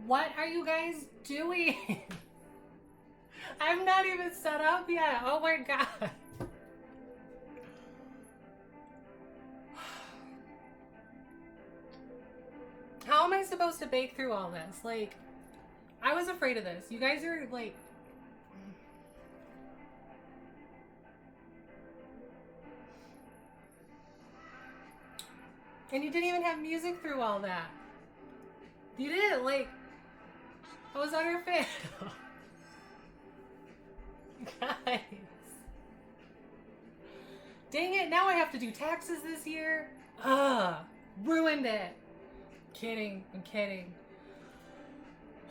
What are you guys doing? I'm not even set up yet. Oh my god. How am I supposed to bake through all this? Like, I was afraid of this. You guys are like... And you didn't even have music through all that. You didn't, like... I was on your fan. Guys. Dang it, now I have to do taxes this year. Ugh, ruined it. Kidding, I'm kidding.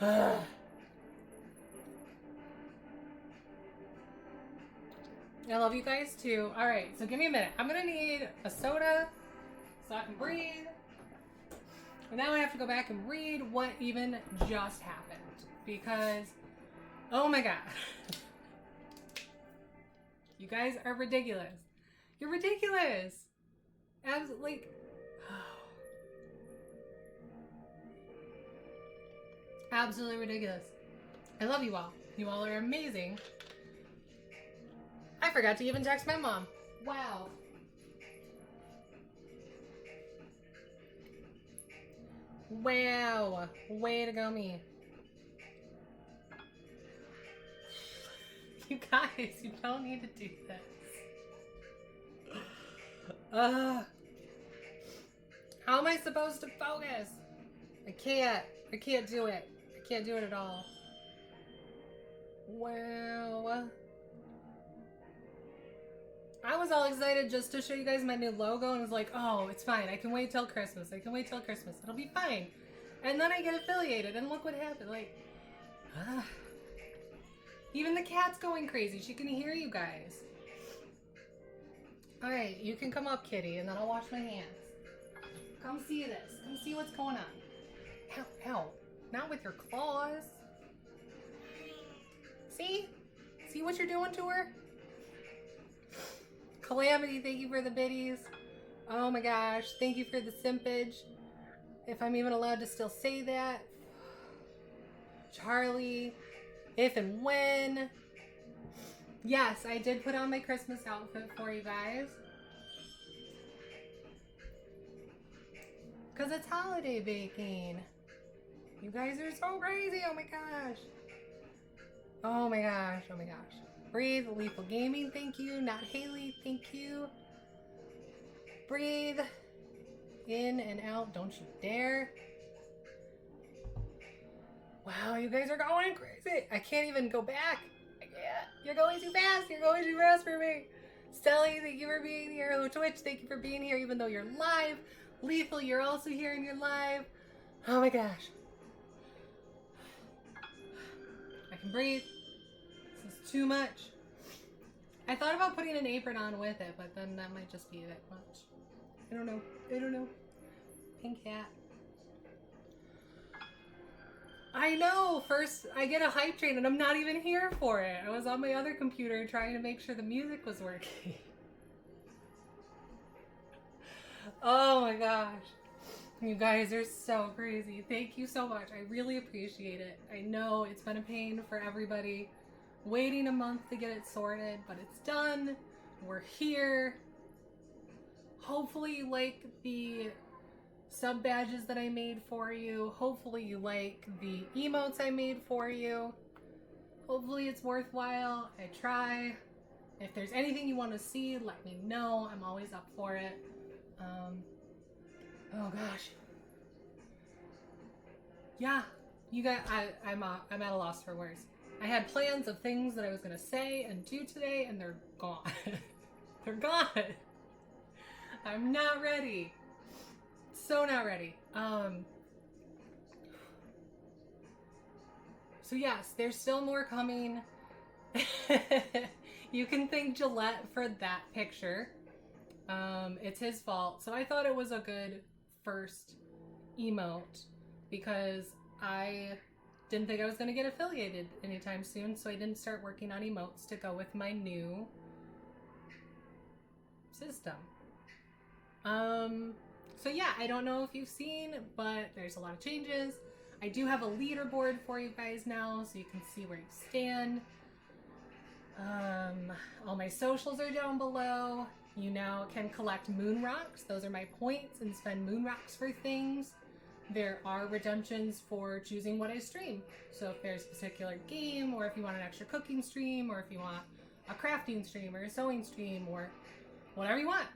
Ugh. I love you guys too. Alright, so give me a minute. I'm gonna need a soda so I can breathe. And now I have to go back and read what even just happened. Because, oh my god. You guys are ridiculous. You're ridiculous. Absolutely. Absolutely ridiculous. I love you all. You all are amazing. I forgot to even text my mom. Wow. Wow. Way to go me. You guys, you don't need to do this. How am I supposed to focus? I can't do it. I can't do it at all. Wow. I was all excited just to show you guys my new logo and was like, oh, it's fine. I can wait till Christmas. I can wait till Christmas. It'll be fine. And then I get affiliated and look what happened. Like, even the cat's going crazy. She can hear you guys. All right, you can come up, kitty, and then I'll wash my hands. Come see this. Come see what's going on. Ow, ow. Not with your claws. See? See what you're doing to her? Calamity, thank you for the biddies. Oh my gosh, thank you for the simpage. If I'm even allowed to still say that. Charlie, if and when. Yes, I did put on my Christmas outfit for you guys. Because it's holiday baking. You guys are so crazy, oh my gosh. Oh my gosh, oh my gosh. Breathe, Lethal Gaming, thank you. Not Haley, thank you. Breathe. In and out, don't you dare. Wow, you guys are going crazy. I can't even go back. I can't. You're going too fast. You're going too fast for me. Stelly, thank you for being here. Hello, Twitch, thank you for being here even though you're live. Lethal, you're also here and you're live. Oh my gosh. I can breathe. This is too much. I thought about putting an apron on with it, but then that might just be a bit much. I don't know. I don't know. Pink hat. I know! First, I get a hype train and I'm not even here for it. I was on my other computer trying to make sure the music was working. Oh my gosh. You guys are so crazy. Thank you so much. I really appreciate it. I know it's been a pain for everybody waiting a month to get it sorted, but it's done. We're here. Hopefully you like the sub badges that I made for you. Hopefully you like the emotes I made for you. Hopefully it's worthwhile. I try. If there's anything you want to see, let me know. I'm always up for it. Oh gosh. Yeah, you guys, I'm at a loss for words. I had plans of things that I was gonna say and do today, and they're gone. They're gone. I'm not ready. So not ready. So yes, there's still more coming. You can thank Gillette for that picture. It's his fault. So I thought it was a good first emote because I didn't think I was going to get affiliated anytime soon, so I didn't start working on emotes to go with my new system. So yeah, I don't know if you've seen, but there's a lot of changes. I do have a leaderboard for you guys now, so you can see where you stand. All my socials are down below. You now can collect moon rocks. Those are my points, and spend moon rocks for things. There are redemptions for choosing what I stream. So if there's a particular game, or if you want an extra cooking stream, or if you want a crafting stream or a sewing stream, or whatever you want.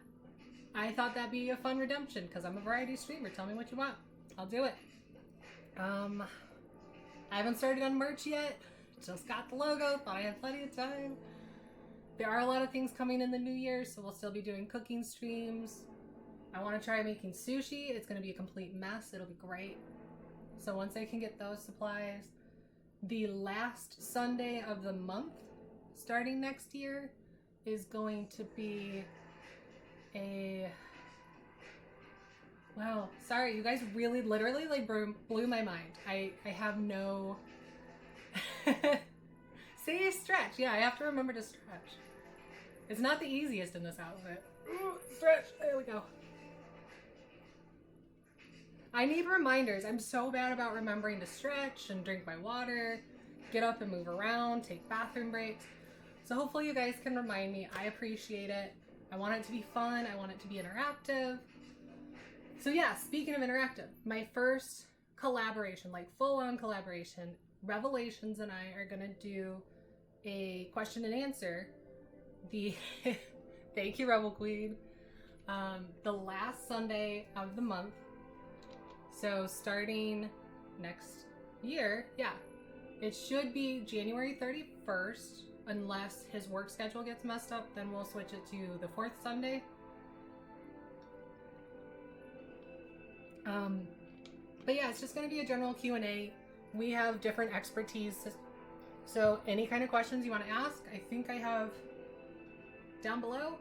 I thought that'd be a fun redemption because I'm a variety streamer. Tell me what you want. I'll do it. I haven't started on merch yet. Just got the logo. Thought I had plenty of time. There are a lot of things coming in the new year, so we'll still be doing cooking streams. I want to try making sushi. It's going to be a complete mess. It'll be great. So once I can get those supplies, the last Sunday of the month, starting next year, is going to be a... Wow, sorry, you guys really literally like blew my mind. I have no... Say stretch. Yeah, I have to remember to stretch. It's not the easiest in this outfit. Ooh, stretch. There we go. I need reminders. I'm so bad about remembering to stretch and drink my water, get up and move around, take bathroom breaks. So hopefully you guys can remind me. I appreciate it. I want it to be fun. I want it to be interactive. So yeah, speaking of interactive, my first collaboration, like full-on collaboration, Revelations and I are gonna do a question and answer. Thank you, Rebel Queen. The last Sunday of the month. So starting next year, yeah, it should be January 31st, unless his work schedule gets messed up, then we'll switch it to the fourth Sunday. But yeah, it's just going to be a general Q&A. We have different expertise. So any kind of questions you want to ask, I think I have down below.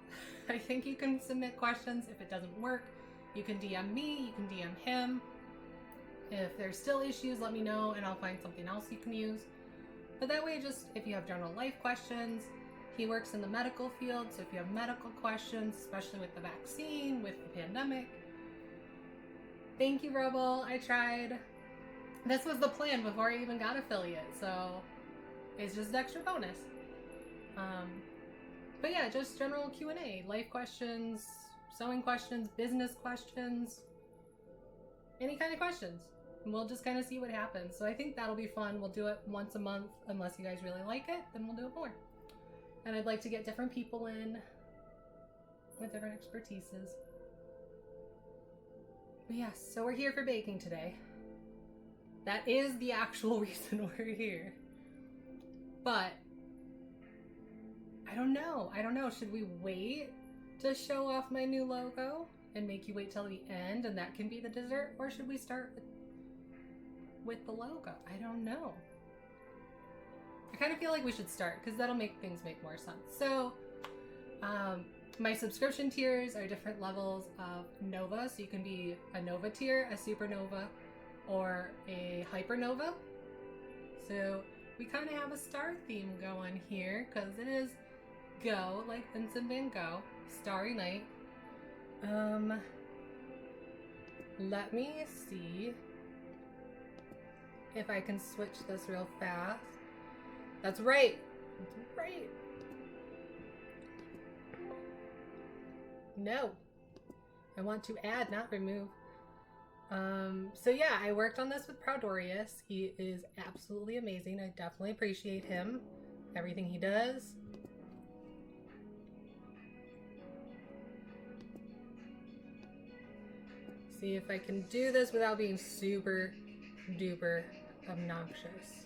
I think you can submit questions. If it doesn't work, you can DM me, you can DM him. If there's still issues, let me know and I'll find something else you can use. But that way, just if you have general life questions, he works in the medical field, so if you have medical questions, especially with the vaccine, with the pandemic. Thank you, Rebel. I tried. This was the plan before I even got affiliate, so it's just an extra bonus. But yeah, just general Q&A, life questions, sewing questions, business questions, any kind of questions. And we'll just kind of see what happens. So I think that'll be fun. We'll do it once a month. Unless you guys really like it, then we'll do it more. And I'd like to get different people in with different expertises. But yes, so we're here for baking today. That is the actual reason we're here. But I don't know. Should we wait to show off my new logo and make you wait till the end and that can be the dessert? Or should we start with the logo? I don't know. I kind of feel like we should start because that'll make things make more sense. So my subscription tiers are different levels of Nova. So you can be a Nova tier, a Supernova, or a Hypernova. So we kind of have a star theme going here because it is Gogh, like Vincent van Gogh, Starry Night. Let me see if I can switch this real fast. That's right. That's right. No. I want to add, not remove. So yeah, I worked on this with Proudorius. He is absolutely amazing. I definitely appreciate him. Everything he does. See if I can do this without being super duper obnoxious.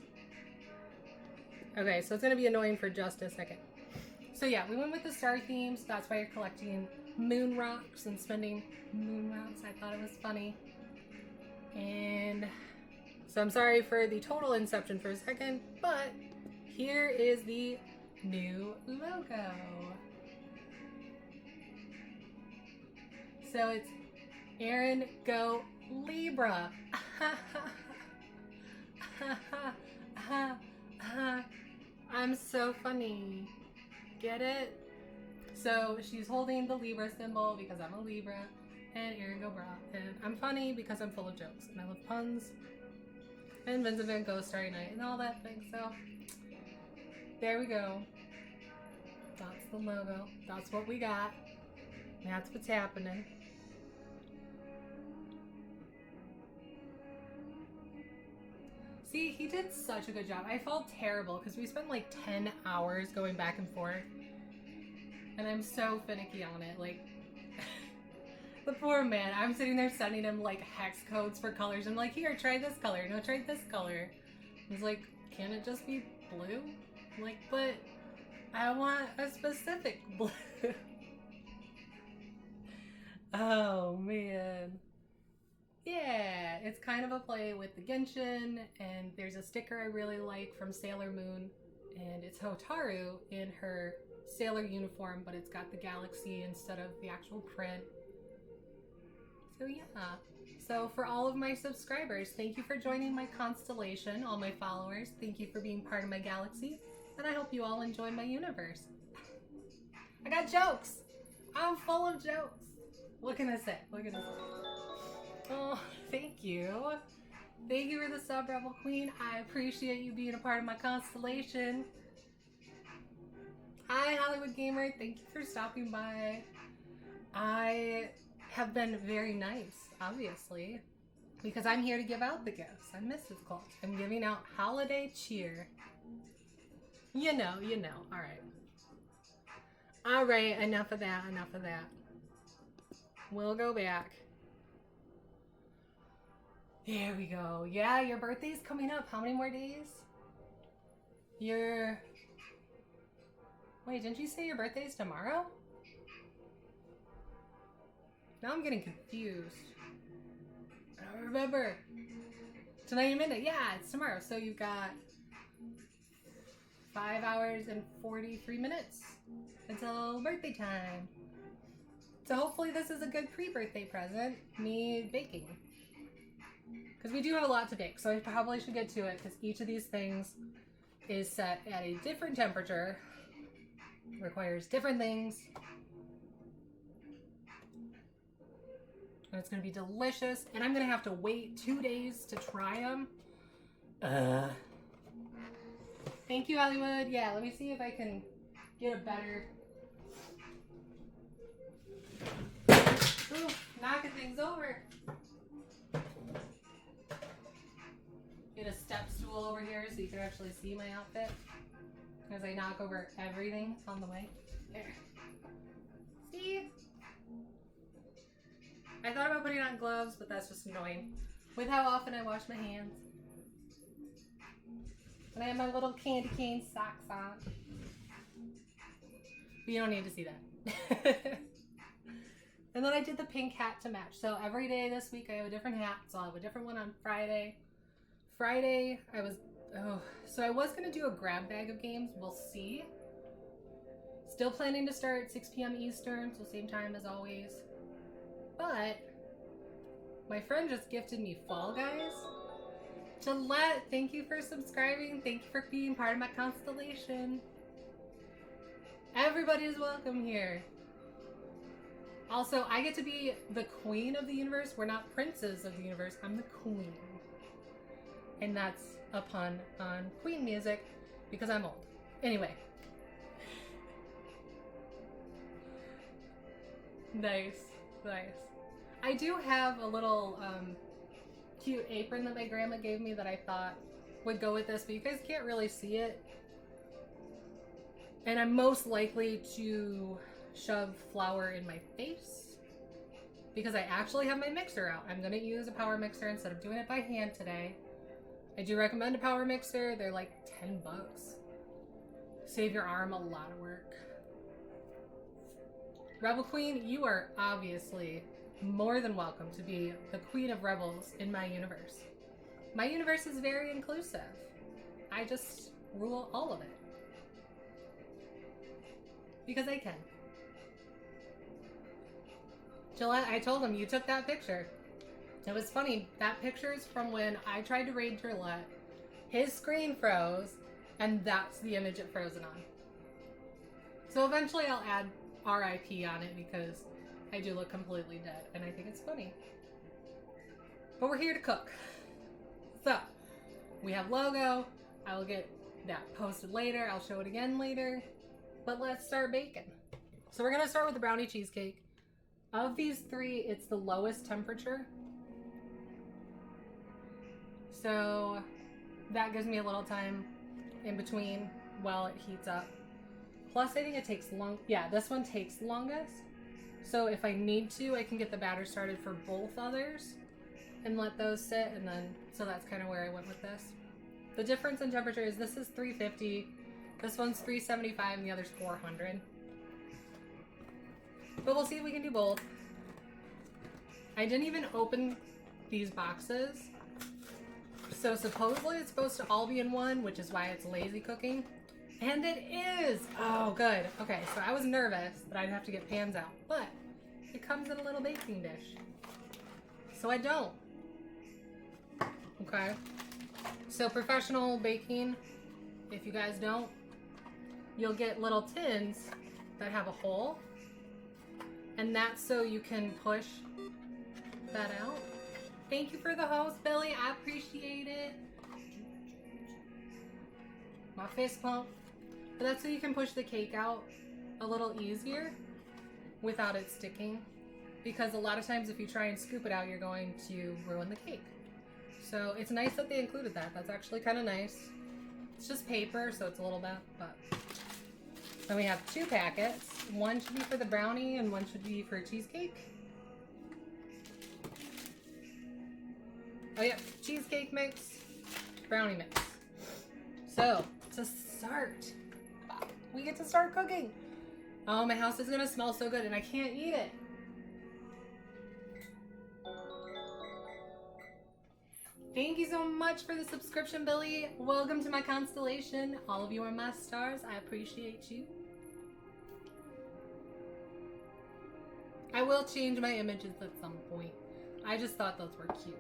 Okay, so it's gonna be annoying for just a second. So yeah, we went with the star themes. That's why you're collecting moon rocks and spending moon rocks. I thought it was funny. And so I'm sorry for the total inception for a second, but here is the new logo. So it's Aaron Go Libra. I'm so funny. Get it? So she's holding the Libra symbol because I'm a Libra, and Aaron Go Bra. And I'm funny because I'm full of jokes and I love puns. and Vincent Van Gogh Starry Night and all that thing. So there we go. That's the logo. That's what we got. That's what's happening. See, he did such a good job. I felt terrible because we spent like 10 hours going back and forth. And I'm so finicky on it. Like, the poor man. I'm sitting there sending him like hex codes for colors. I'm like, here, try this color. No, try this color. He's like, can it just be blue? I'm like, but I want a specific blue. Oh, man. Yeah, it's kind of a play with the Genshin, and there's a sticker I really like from Sailor Moon, and it's Hotaru in her sailor uniform, but it's got the galaxy instead of the actual print. So yeah. So for all of my subscribers, thank you for joining my constellation. All my followers, thank you for being part of my galaxy, and I hope you all enjoy my universe. I got jokes! I'm full of jokes! What can I say? What can I say? Oh, thank you. Thank you for the sub, Rebel Queen. I appreciate you being a part of my constellation. Hi, Hollywood Gamer. Thank you for stopping by. I have been very nice, obviously, because I'm here to give out the gifts. I'm Mrs. Colt. I'm giving out holiday cheer. You know. All right. All right, enough of that. We'll go back. There we go. Yeah, your birthday's coming up. How many more days? Wait, didn't you say your birthday's tomorrow? Now I'm getting confused. I don't remember. Tonight at midnight. Yeah, it's tomorrow. So you've got 5 hours and 43 minutes until birthday time. So hopefully this is a good pre-birthday present. Me baking. Because we do have a lot to bake, so I probably should get to it because each of these things is set at a different temperature, requires different things, and it's going to be delicious, and I'm going to have to wait 2 days to try them. Thank you, Hollywood. Yeah, let me see if I can get a better... Ooh, knocking things over. Get a step stool over here so you can actually see my outfit as I knock over everything on the way. There. See? I thought about putting on gloves, but that's just annoying with how often I wash my hands. And I have my little candy cane socks on. But you don't need to see that. And then I did the pink hat to match. So every day this week I have a different hat. So I'll have a different one on Friday. Friday, I was going to do a grab bag of games. We'll see. Still planning to start 6 p.m. Eastern, so same time as always. But my friend just gifted me Fall Guys. Gillette, thank you for subscribing. Thank you for being part of my constellation. Everybody is welcome here. Also, I get to be the queen of the universe. We're not princes of the universe. I'm the queen. And that's a pun on Queen music because I'm old. Anyway. Nice. I do have a little cute apron that my grandma gave me that I thought would go with this, but you guys can't really see it. And I'm most likely to shove flour in my face because I actually have my mixer out. I'm going to use a power mixer instead of doing it by hand today. I do recommend a power mixer. They're like $10. Save your arm a lot of work. Rebel Queen, you are obviously more than welcome to be the queen of rebels in my universe. My universe is very inclusive. I just rule all of it. Because I can. Gillette, I told him you took that picture. It was funny. That picture is from when I tried to raid Gillette. His screen froze, and that's the image it frozen on. So eventually I'll add RIP on it because I do look completely dead, and I think it's funny. But we're here to cook. So, We have logo. I will get that posted later. I'll show it again later. But let's start baking. So we're gonna start with the brownie cheesecake. Of these three, it's the lowest temperature. So that gives me a little time in between while it heats up. Plus, I think it takes long. Yeah, this one takes the longest. So if I need to, I can get the batter started for both others and let those sit, and then, so that's kind of where I went with this. The difference in temperature is this is 350, this one's 375, and the other's 400. But we'll see if we can do both. I didn't even open these boxes. So supposedly it's supposed to all be in one, which is why it's lazy cooking. And it is! Oh, good. Okay, so I was nervous that I'd have to get pans out, but it comes in a little baking dish. So I don't. Okay. So professional baking, if you guys don't, you'll get little tins that have a hole. And that's so you can push that out. Thank you for the host, Billy. I appreciate it. My fist pump. But that's so you can push the cake out a little easier without it sticking. Because a lot of times if you try and scoop it out, you're going to ruin the cake. So it's nice that they included that. That's actually kind of nice. It's just paper, so it's a little bit, but. Then we have 2 packets. One should be for the brownie and one should be for cheesecake. Oh yeah, cheesecake mix, brownie mix. So, to start, we get to start cooking. Oh, my house is gonna smell so good and I can't eat it. Thank you so much for the subscription, Billy. Welcome to my constellation. All of you are my stars. I appreciate you. I will change my images at some point. I just thought those were cute.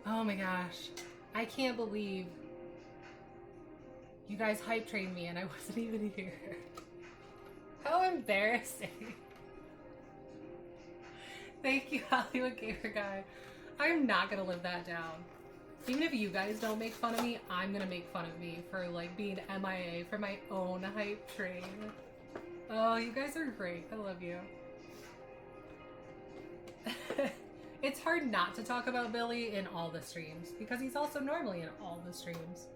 Oh my gosh. I can't believe you guys hype trained me and I wasn't even here. How embarrassing. Thank you, Hollywood Gamer Guy. I'm not gonna live that down. Even if you guys don't make fun of me, I'm gonna make fun of me for like being MIA for my own hype train. Oh, you guys are great. I love you. It's hard not to talk about Billy in all the streams because he's also normally in all the streams.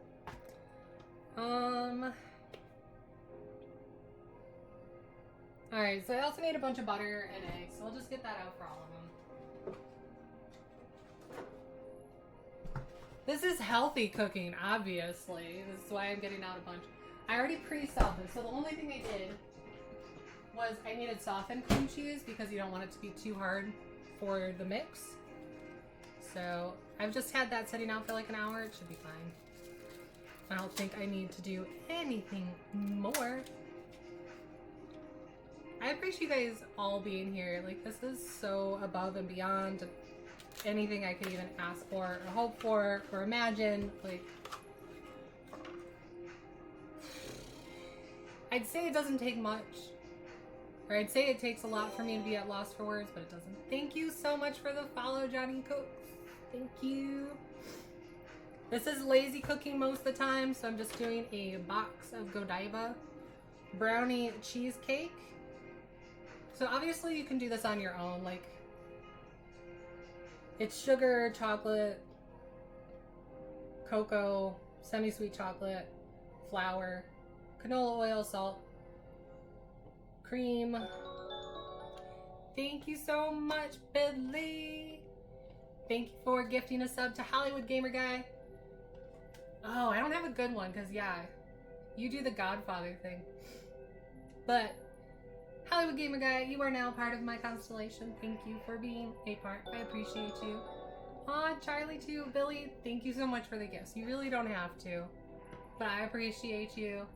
Alright, so I also made a bunch of butter and eggs, so I'll just get that out for all of them. This is healthy cooking, obviously. This is why I'm getting out a bunch. I already pre-softened, so the only thing I did was I needed softened cream cheese because you don't want it to be too hard for the mix. So I've just had that sitting out for like an hour. It should be fine. I don't think I need to do anything more. I appreciate you guys all being here. Like, this is so above and beyond anything I could even ask for or hope for or imagine. Like, I'd say it doesn't take much. Or I'd say it takes a lot for me to be at loss for words, but it doesn't. Thank you so much for the follow, Johnny Cooks. Thank you. This is lazy cooking most of the time, so I'm just doing a box of Godiva brownie cheesecake. So obviously you can do this on your own. Like, it's sugar, chocolate, cocoa, semi-sweet chocolate, flour, canola oil, salt, cream. Thank you so much, Billy. Thank you for gifting a sub to Hollywood Gamer Guy. Oh, I don't have a good one because, yeah, you do the Godfather thing. But Hollywood Gamer Guy, you are now part of my constellation. Thank you for being a part. I appreciate you. Aw, Charlie too. Billy, thank you so much for the gifts. You really don't have to, but I appreciate you.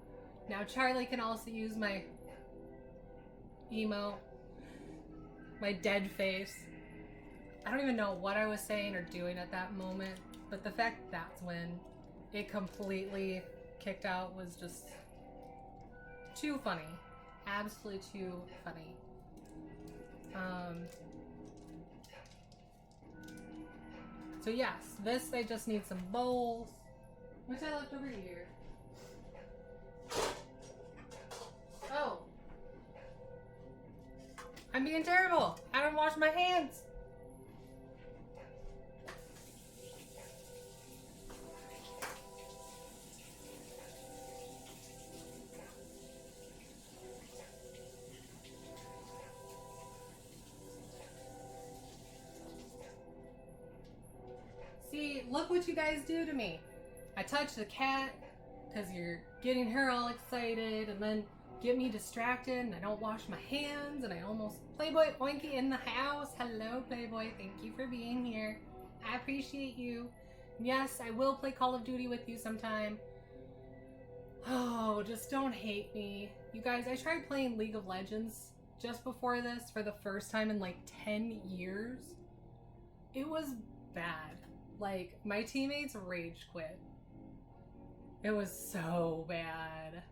Now Charlie can also use my emote, my dead face. I don't even know what I was saying or doing at that moment, but the fact that's when it completely kicked out was just too funny. Absolutely too funny. So yes, this I just need some bowls, which I left over here. Oh. I'm being terrible. I don't wash my hands. See, look what you guys do to me. I touch the cat because you're getting her all excited, and then get me distracted, and I don't wash my hands, and I almost Playboy Oinky in the house. Hello, Playboy. Thank you for being here. I appreciate you. Yes, I will play Call of Duty with you sometime. Oh, just don't hate me. You guys, I tried playing League of Legends just before this for the first time in like 10 years. It was bad. Like, my teammates rage quit. It was so bad.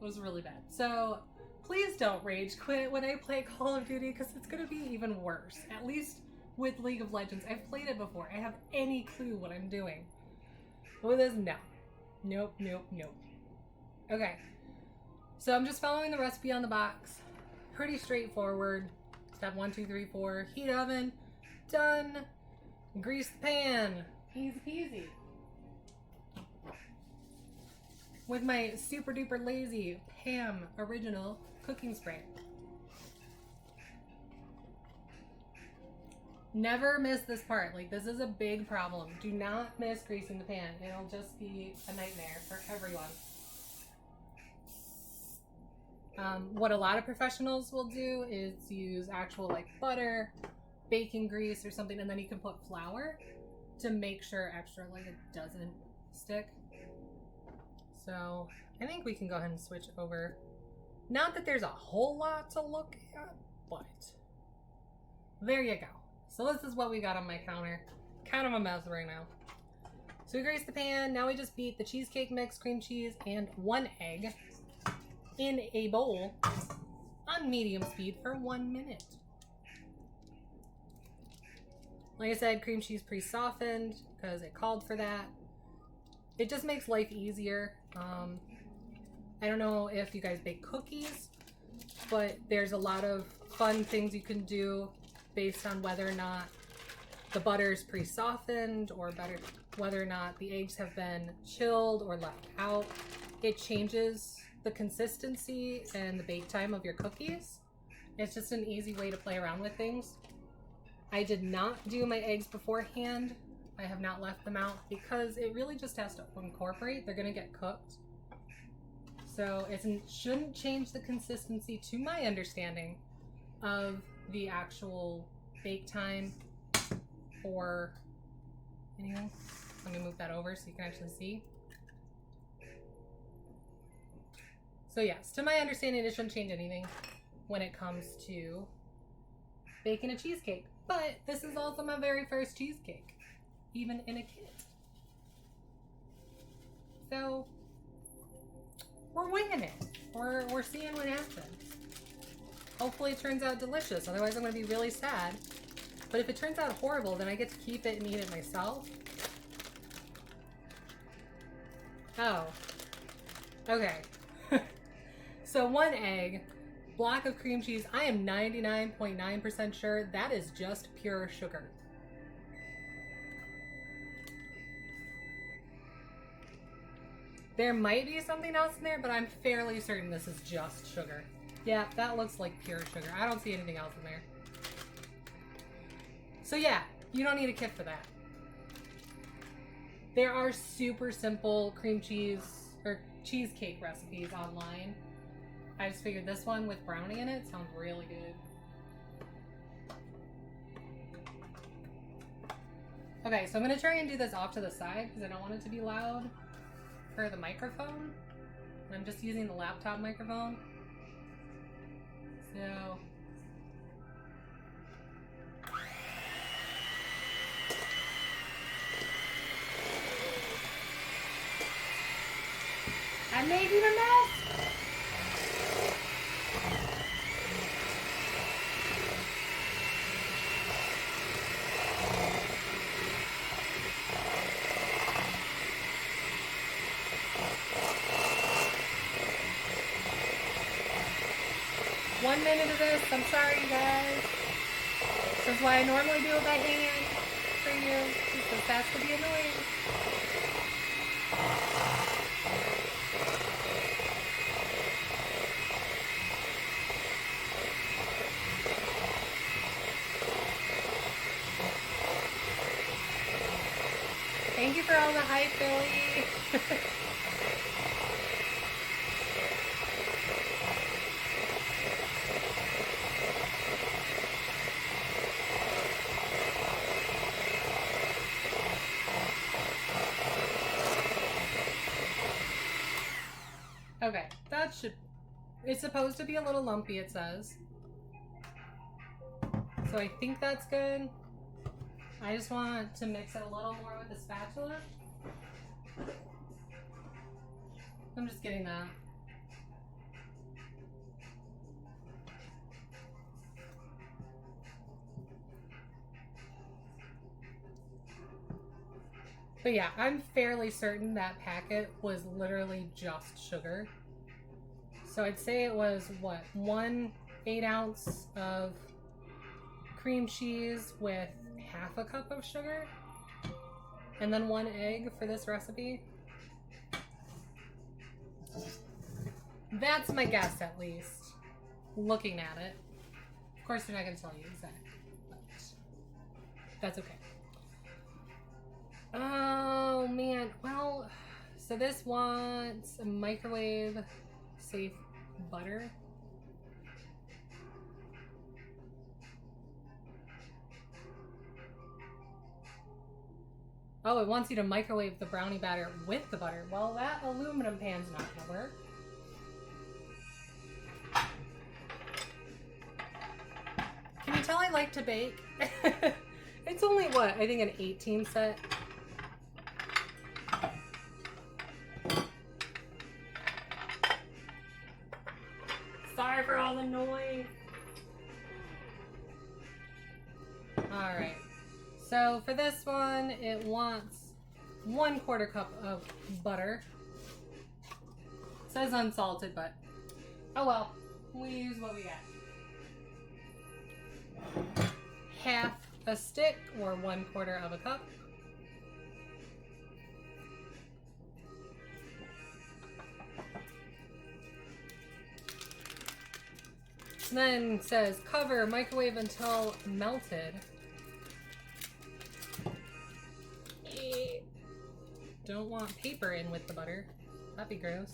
It was really bad. So, please don't rage quit when I play Call of Duty, because it's going to be even worse. At least with League of Legends. I've played it before. I have any clue what I'm doing. With this, no. Nope, nope, nope. Okay. So I'm just following the recipe on the box. Pretty straightforward. Step 1, 2, 3, 4. Heat oven. Done. Grease the pan. Easy peasy. With my super duper lazy Pam original cooking spray. Never miss this part. Like, this is a big problem. Do not miss greasing the pan. It'll just be a nightmare for everyone. What a lot of professionals will do is use actual like butter, bacon grease or something, and then you can put flour to make sure extra like it doesn't stick. So I think we can go ahead and switch over. Not that there's a whole lot to look at, but there you go. So this is what we got on my counter. Kind of a mess right now. So we grease the pan. Now we just beat the cheesecake mix, cream cheese, and 1 egg in a bowl on medium speed for 1 minute. Like I said, cream cheese pre-softened because it called for that. It just makes life easier. I don't know if you guys bake cookies, but there's a lot of fun things you can do based on whether or not the butter is pre-softened or whether or not the eggs have been chilled or left out. It changes the consistency and the bake time of your cookies. It's just an easy way to play around with things. I did not do my eggs beforehand. I have not left them out because it really just has to incorporate. They're going to get cooked. So it shouldn't change the consistency, to my understanding, of the actual bake time or anything. Let me move that over so you can actually see. So yes, to my understanding, it shouldn't change anything when it comes to baking a cheesecake. But this is also my very first cheesecake, even in a kit. So we're winging it. We're seeing what happens. Hopefully it turns out delicious. Otherwise I'm going to be really sad. But if it turns out horrible, then I get to keep it and eat it myself. Oh. Okay. So 1 egg, block of cream cheese. I am 99.9% sure that is just pure sugar. There might be something else in there, but I'm fairly certain this is just sugar. Yeah, that looks like pure sugar. I don't see anything else in there. So yeah, you don't need a kit for that. There are super simple cream cheese or cheesecake recipes online. I just figured this one with brownie in it sounds really good. Okay, so I'm gonna try and do this off to the side because I don't want it to be loud for the microphone. I'm just using the laptop microphone. So I'm making a mess. 1 minute of this. I'm sorry, you guys. This is why I normally do it by hand for you. Because that's to be annoying. Thank you for all the hype, Billy. Okay, that should... It's supposed to be a little lumpy, it says. So I think that's good. I just want to mix it a little more with the spatula. I'm just getting that. But yeah, I'm fairly certain that packet was literally just sugar. So I'd say it was, what, 1 8-ounce of cream cheese with half a cup of sugar, and then 1 egg for this recipe. That's my guess, at least, looking at it. Of course, they're not going to tell you exactly, but that's okay. Oh, man. Well, so this wants a microwave-safe butter. Oh, it wants you to microwave the brownie batter with the butter. Well, that aluminum pan's not gonna work. Can you tell I like to bake? It's only, what, I think an 18 set. Sorry for all the noise. Alright. So for this one, it wants 1/4 cup of butter. It says unsalted, but oh well. We use what we got. Half a stick, or 1/4 of a cup. And then it says cover, microwave until melted. Don't want paper in with the butter. That'd be gross.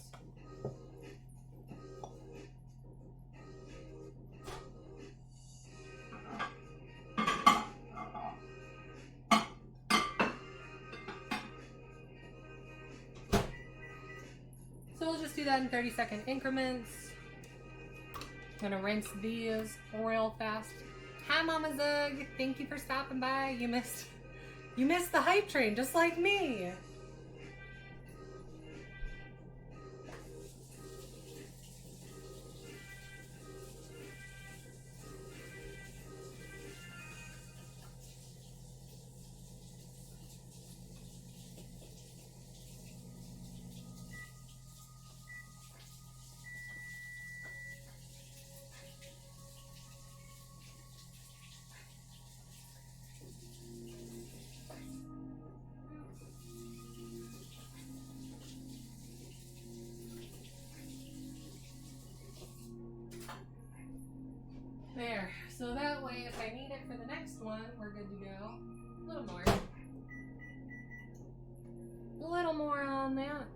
So we'll just do that in 30-second increments. I'm gonna rinse these real fast. Hi, Mama Zug. Thank you for stopping by. You missed the hype train, just like me. There, so that way if I need it for the next one, we're good to go. A little more. A little more on that.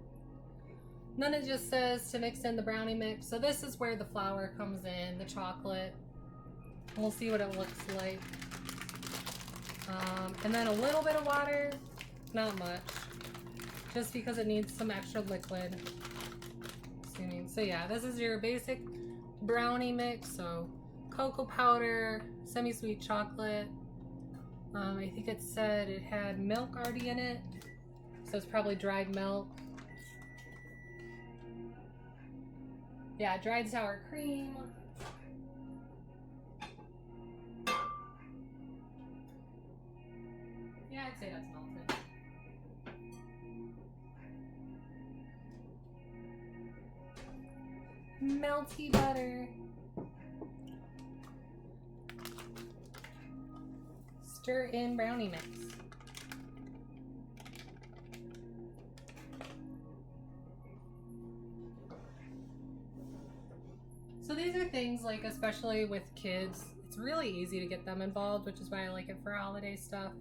Then it just says to mix in the brownie mix. So this is where the flour comes in, the chocolate. We'll see what it looks like. And then a little bit of water, not much. Just because it needs some extra liquid. Assuming. So yeah, this is your basic brownie mix. So cocoa powder, semi-sweet chocolate. I think it said it had milk already in it, so it's probably dried milk. Yeah, dried sour cream. Yeah, I'd say that's melted. Melty butter. stir in brownie mix. So these are things like, especially with kids, it's really easy to get them involved, which is why I like it for holiday stuff.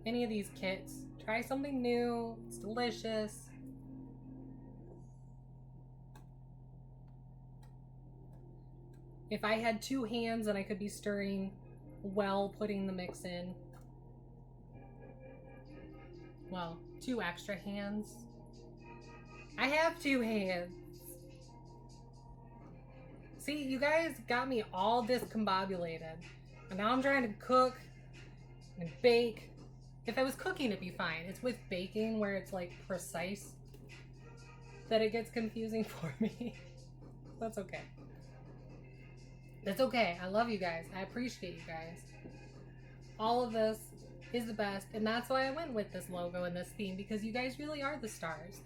Any of these kits, try something new, it's delicious. If I had 2 hands, then I could be stirring while putting the mix in. Well, 2 extra hands. I have 2 hands. See, you guys got me all discombobulated. And now I'm trying to cook and bake. If I was cooking, it'd be fine. It's with baking where it's like precise that it gets confusing for me. That's okay. That's okay. I love you guys. I appreciate you guys. All of this is the best. And that's why I went with this logo and this theme, because you guys really are the stars.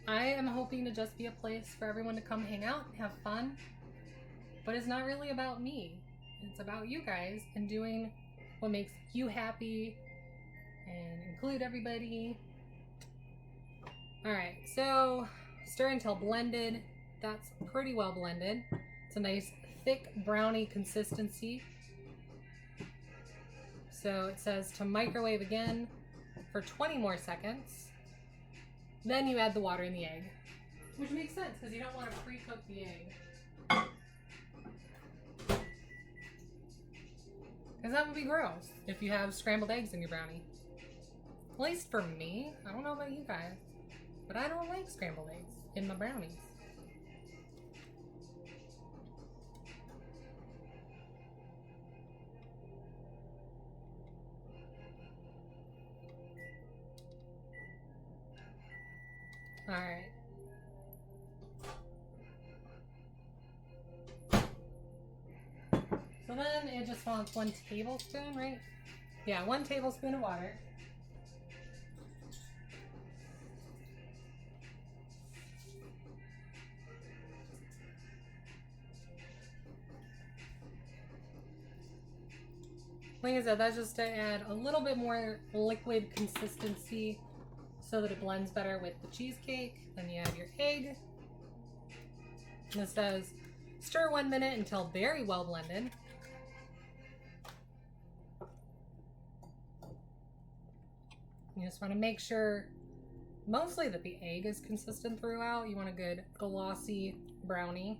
I am hoping to just be a place for everyone to come hang out, have fun. But it's not really about me. It's about you guys and doing what makes you happy and include everybody. Alright, so stir until blended. That's pretty well blended. It's a nice thick brownie consistency. So it says to microwave again for 20 more seconds. Then you add the water and the egg. Which makes sense because you don't want to pre-cook the egg. Because that would be gross if you have scrambled eggs in your brownie. At least for me. I don't know about you guys. But I don't like scrambled eggs in my brownies. Alright. So then it just wants 1 tablespoon, right? Yeah, 1 tablespoon of water. Like I said, that's just to add a little bit more liquid consistency so that it blends better with the cheesecake. Then you add your egg. And it says, stir 1 minute until very well blended. You just want to make sure mostly that the egg is consistent throughout. You want a good glossy brownie.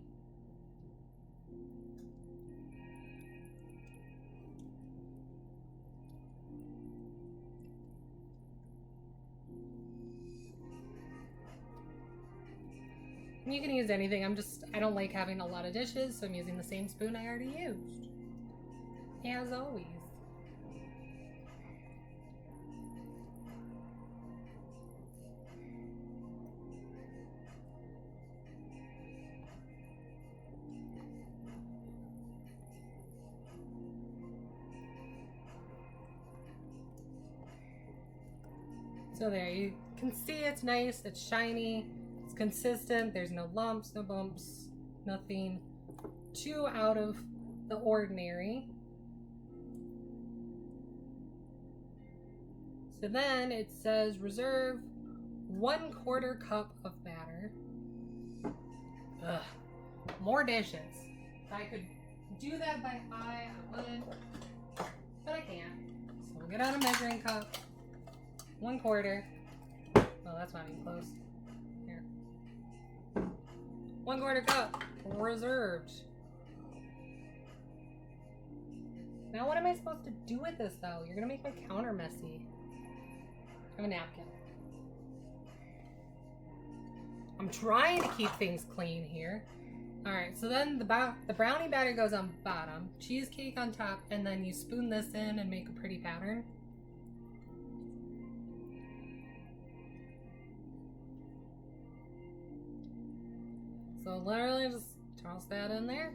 You can use anything. I don't like having a lot of dishes, so I'm using the same spoon I already used. As always. So there, you can see it's nice, it's shiny, it's consistent, there's no lumps, no bumps, nothing too out of the ordinary. So then it says reserve 1/4 cup of batter. Ugh, more dishes. If I could do that by eye, I would, but I can't. So we'll get out a measuring cup. 1/4. Oh, that's not even close. Here. 1/4 cup. Reserved. Now what am I supposed to do with this though? You're gonna make my counter messy. I have a napkin. I'm trying to keep things clean here. Alright, so then the brownie batter goes on bottom, cheesecake on top, and then you spoon this in and make a pretty pattern. So literally just toss that in there.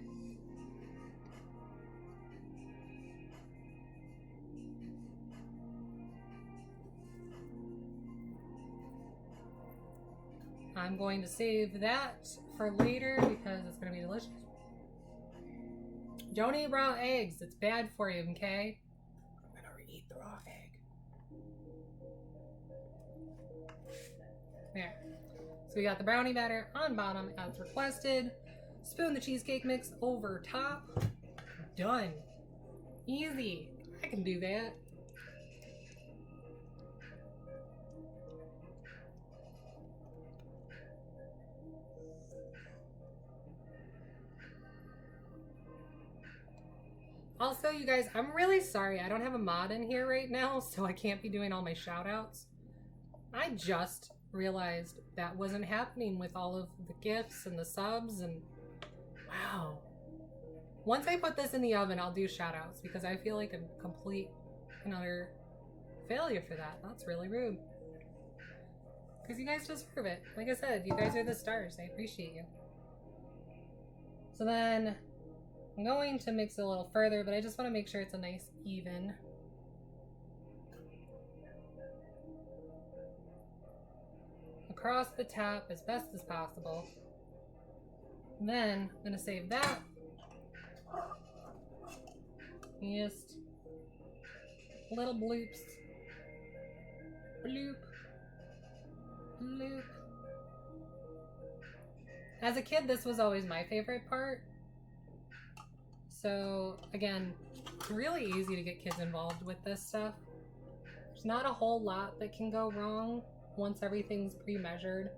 I'm going to save that for later because it's going to be delicious. Don't eat raw eggs. It's bad for you, okay? I'm going to eat the raw egg. There. So we got the brownie batter on bottom as requested. Spoon the cheesecake mix over top. Done. Easy. I can do that. Also, you guys, I'm really sorry. I don't have a mod in here right now, so I can't be doing all my shout outs. I just realized that wasn't happening with all of the gifts and the subs, and wow. Once I put this in the oven, I'll do shout outs because I feel like a complete and utter failure for that. That's really rude. Because you guys deserve it. Like I said, you guys are the stars. I appreciate you. So then I'm going to mix it a little further, but I just want to make sure it's a nice even. Across the top as best as possible. Then I'm going to save that. Just little bloops. Bloop. Bloop. As a kid, this was always my favorite part. So, again, it's really easy to get kids involved with this stuff. There's not a whole lot that can go wrong once everything's pre-measured.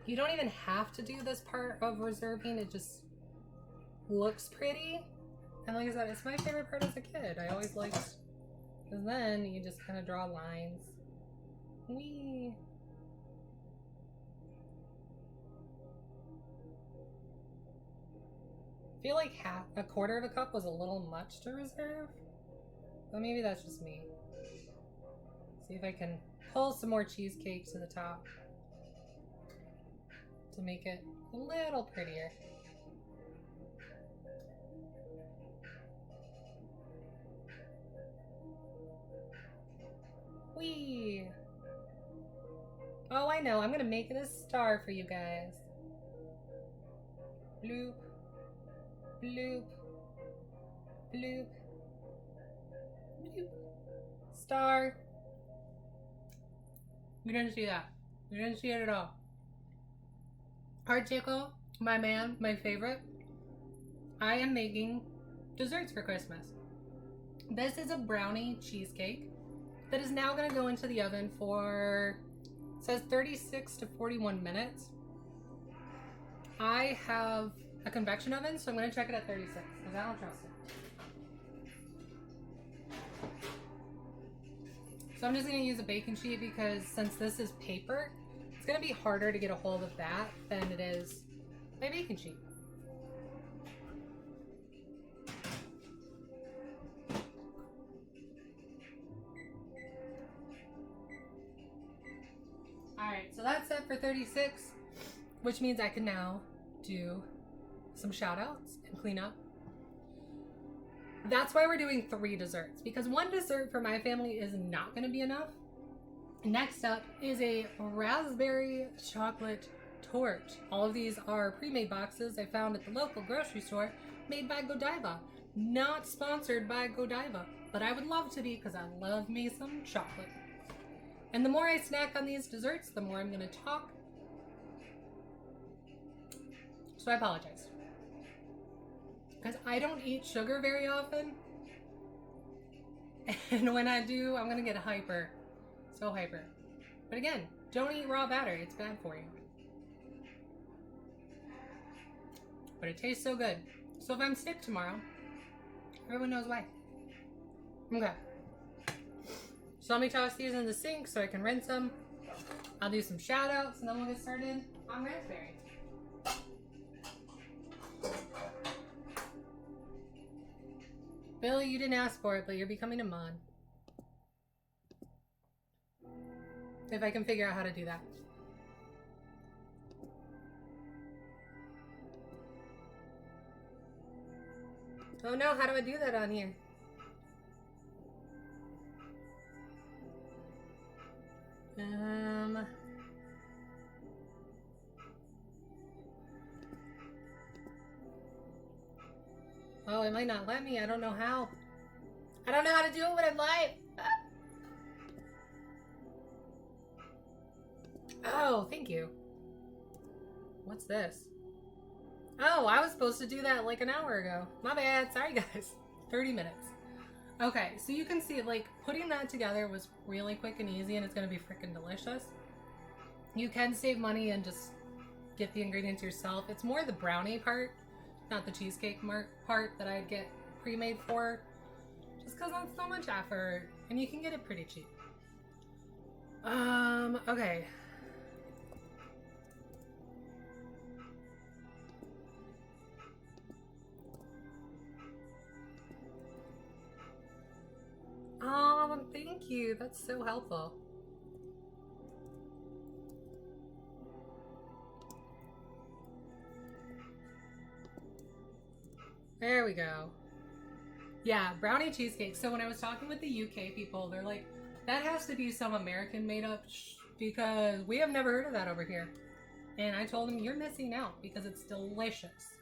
You don't even have to do this part of reserving. It just looks pretty. And like I said, it's my favorite part as a kid. I always liked, because then you just kind of draw lines. Whee! I feel like a quarter of a cup was a little much to reserve. But maybe that's just me. See if I can pull some more cheesecake to the top to make it a little prettier. Whee! Oh, I know. I'm gonna make it a star for you guys. Bloop. Bloop. Bloop. Bloop. Star. You didn't see that. You didn't see it at all. Heart Tickle, my man, my favorite. I am making desserts for Christmas. This is a brownie cheesecake that is now going to go into the oven for, it says 36 to 41 minutes. I have a convection oven, so I'm going to check it at 36 because I don't trust it. So I'm just going to use a baking sheet because since this is paper, it's going to be harder to get a hold of that than it is my baking sheet. Alright, so that's set for 36, which means I can now do some shout outs and clean up. That's why we're doing 3 desserts, because 1 dessert for my family is not going to be enough. Next up is a raspberry chocolate torte. All of these are pre-made boxes I found at the local grocery store, made by Godiva. Not sponsored by Godiva, but I would love to be because I love me some chocolate. And the more I snack on these desserts, the more I'm going to talk. So I apologize. Because I don't eat sugar very often. And when I do, I'm going to get hyper. So hyper. But again, don't eat raw batter. It's bad for you. But it tastes so good. So if I'm sick tomorrow, everyone knows why. Okay. So let me toss these in the sink so I can rinse them. I'll do some shout outs and then we'll get started on raspberry. Billy, you didn't ask for it, but you're becoming a mod. If I can figure out how to do that. Oh no, how do I do that on here? Oh, it might not let me. I don't know how. I don't know how to do it when I'm live. Oh, thank you. What's this? Oh, I was supposed to do that like an hour ago. My bad. Sorry, guys. 30 minutes. Okay, so you can see, like, putting that together was really quick and easy, and it's going to be freaking delicious. You can save money and just get the ingredients yourself. It's more the brownie part, not the cheesecake part that I'd get pre-made for, just because that's so much effort, and you can get it pretty cheap. Okay. Oh, thank you. That's so helpful. There we go. Yeah, brownie cheesecake. So when I was talking with the UK people, they're like, that has to be some American made up because we have never heard of that over here. And I told them, you're missing out because it's delicious.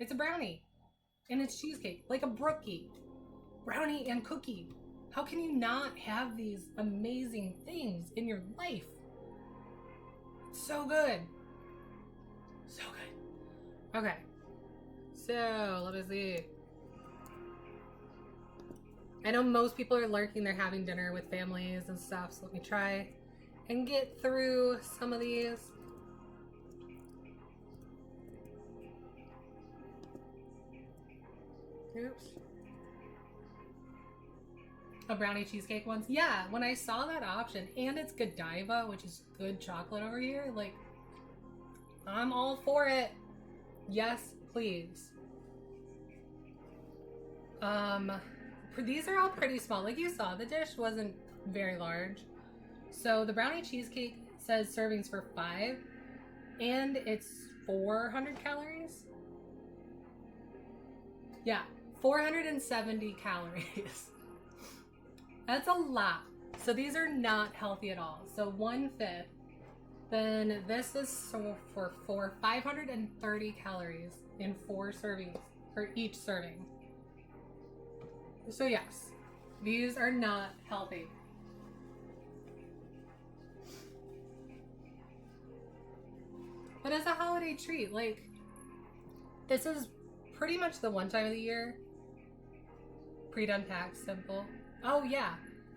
It's a brownie and it's cheesecake, like a brookie. Brownie and cookie. How can you not have these amazing things in your life? It's so good. So good. Okay. So, let me see. I know most people are lurking, they're having dinner with families and stuff, so let me try and get through some of these. Oops. A brownie cheesecake ones? Yeah, when I saw that option, and it's Godiva, which is good chocolate over here, like, I'm all for it. Yes, please. These are all pretty small. Like you saw, the dish wasn't very large. So the brownie cheesecake says servings for 5, and it's 400 calories. Yeah, 470 calories. That's a lot. So these are not healthy at all. So 1/5. Then this is for 530 calories in 4 servings for each serving. So yes, these are not healthy. But as a holiday treat, like, this is pretty much the one time of the year. Pre-done packed, simple. Oh yeah,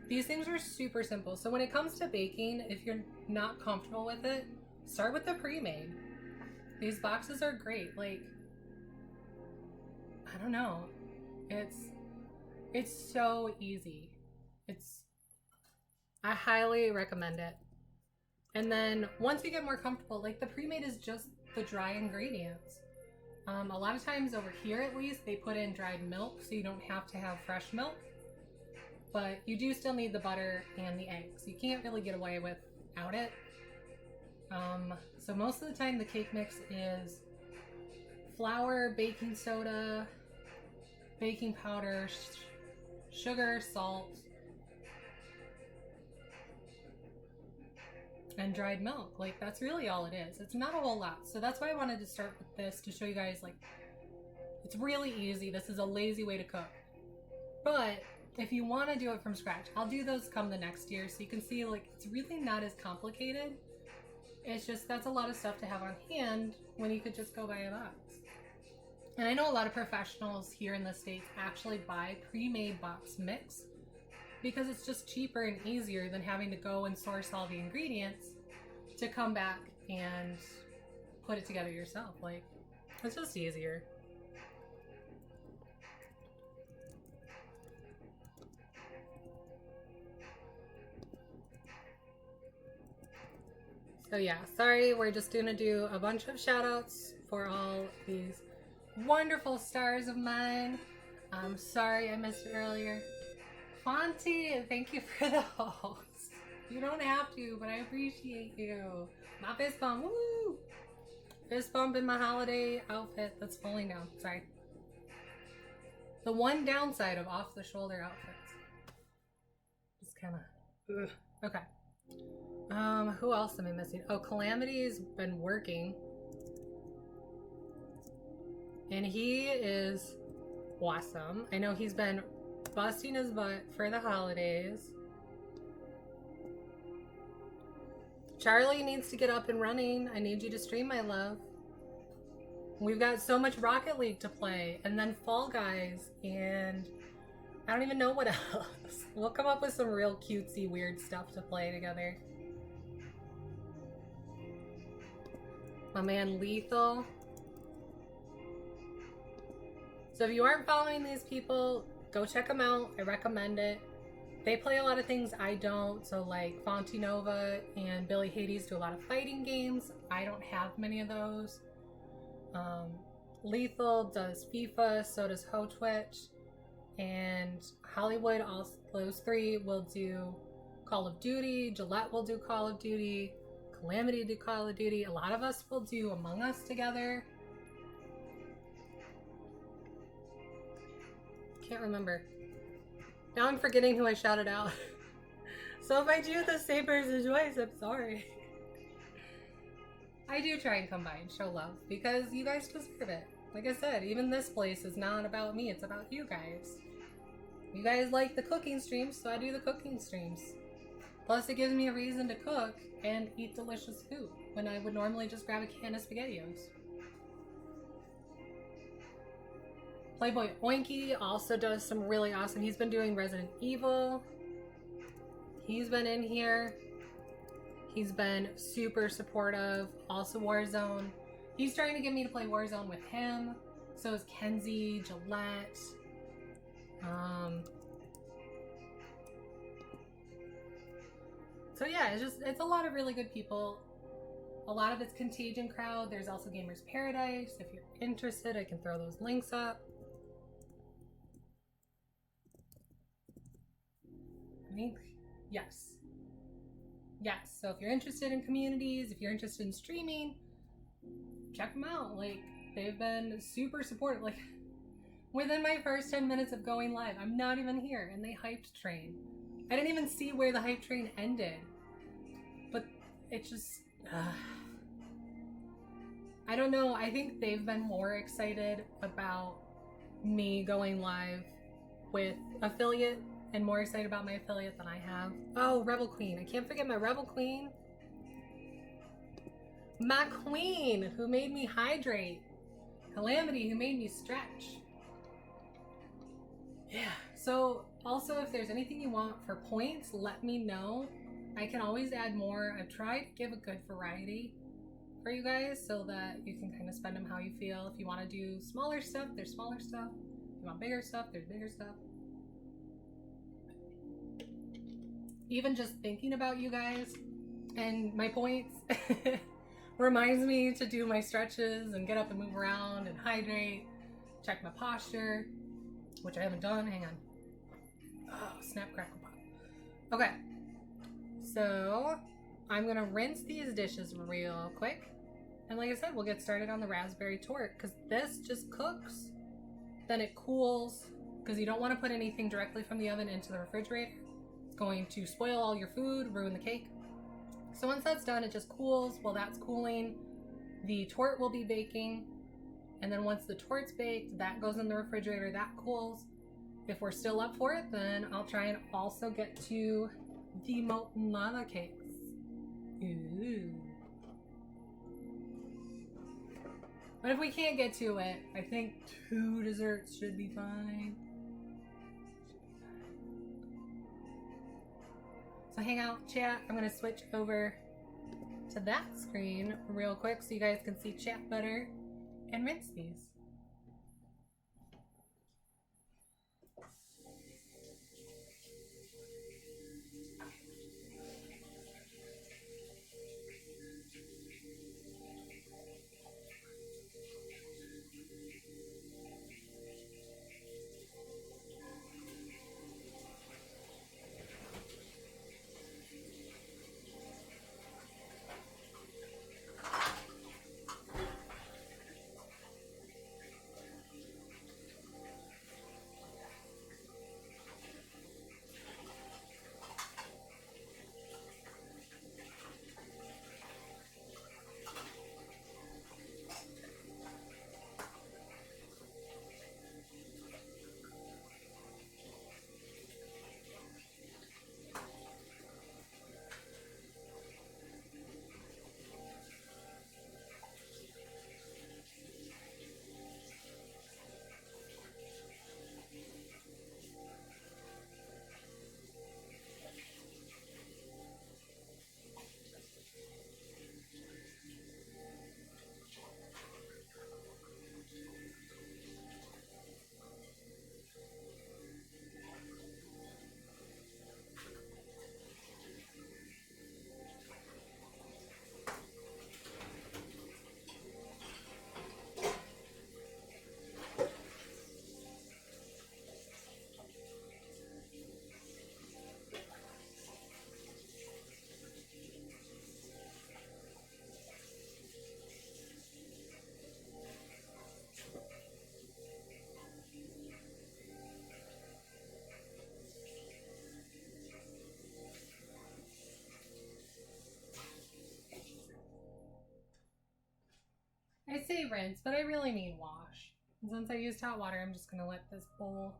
these things are super simple. So when it comes to baking, if you're not comfortable with it, start with the pre-made. These boxes are great. Like, I don't know. It's so easy. I highly recommend it. And then once you get more comfortable, like, the pre-made is just the dry ingredients. A lot of times over here, at least, they put in dried milk, so you don't have to have fresh milk. But you do still need the butter and the eggs. You can't really get away without it. So most of the time, the cake mix is flour, baking soda, baking powder, sugar, salt, and dried milk. Like, that's really all it is. It's not a whole lot. So that's why I wanted to start with this, to show you guys, like, it's really easy. This is a lazy way to cook. But if you want to do it from scratch, I'll do those come the next year, so you can see, like, it's really not as complicated. It's just, that's a lot of stuff to have on hand when you could just go buy a box. And I know a lot of professionals here in the States actually buy pre-made box mix because it's just cheaper and easier than having to go and source all the ingredients to come back and put it together yourself. Like, it's just easier. So yeah, sorry, we're just gonna do a bunch of shout outs for all these wonderful stars of mine. I'm sorry I missed it earlier. Fonty, thank you for the host. You don't have to, but I appreciate you. My fist bump, woo! Fist bump in my holiday outfit that's falling down, sorry. The one downside of off the shoulder outfits. Just kinda, ugh. Okay. Who else am I missing? Oh, Calamity's been working. And he is Awesome. I know he's been busting his butt for the holidays. Charlie needs to get up and running. I need you to stream, my love. We've got so much Rocket League to play, and then Fall Guys, and I don't even know what else. We'll come up with some real cutesy, weird stuff to play together. My man Lethal. So if you aren't following these people, go check them out. I recommend it. They play a lot of things I don't. So like Fontinova and Billy Hades do a lot of fighting games. I don't have many of those. Lethal does FIFA, so does Ho Twitch. And Hollywood, all those three will do Call of Duty. Gillette will do Call of Duty. Calamity do Call of Duty. A lot of us will do Among Us together. Can't remember. Now I'm forgetting who I shouted out. So if I do the same person's voice, I'm sorry. I do try and come by and show love because you guys deserve it. Like I said, even this place is not about me, it's about you guys. You guys like the cooking streams, so I do the cooking streams. Plus it gives me a reason to cook and eat delicious food when I would normally just grab a can of SpaghettiOs. Playboy Oinky also does some really awesome. He's been doing Resident Evil. He's been in here. He's been super supportive. Also Warzone. He's trying to get me to play Warzone with him. So is Kenzie, Gillette. So yeah, it's a lot of really good people. A lot of it's Contagion crowd. There's also Gamers Paradise. If you're interested, I can throw those links up. I think, yes. Yes, so if you're interested in communities, if you're interested in streaming, check them out. Like, they've been super supportive. Like, within my first 10 minutes of going live, I'm not even here, and they hyped train. I didn't even see where the hype train ended. But it just... I don't know, I think they've been more excited about me going live with affiliate and more excited about my affiliate than I have. Oh, Rebel Queen. I can't forget my Rebel Queen. My queen, who made me hydrate. Calamity, who made me stretch. Yeah. So, also, if there's anything you want for points, let me know. I can always add more. I've tried to give a good variety for you guys so that you can kind of spend them how you feel. If you want to do smaller stuff, there's smaller stuff. If you want bigger stuff, there's bigger stuff. Even just thinking about you guys and my points reminds me to do my stretches and get up and move around and hydrate, check my posture, which I haven't done. Hang on. Oh, snap, crackle, pop. Okay. So I'm gonna rinse these dishes real quick. And like I said, we'll get started on the raspberry torte because this just cooks. Then it cools because you don't want to put anything directly from the oven into the refrigerator. It's going to spoil all your food, ruin the cake. So once that's done, it just cools. While that's cooling, the torte will be baking. And then once the torte's baked, that goes in the refrigerator, that cools. If we're still up for it, then I'll try and also get to the molten lava cakes. Ooh. But if we can't get to it, I think 2 desserts should be fine. So hang out, chat. I'm gonna switch over to that screen real quick so you guys can see chat better and rinse these. I say rinse, but I really mean wash. And since I used hot water, I'm just gonna let this bowl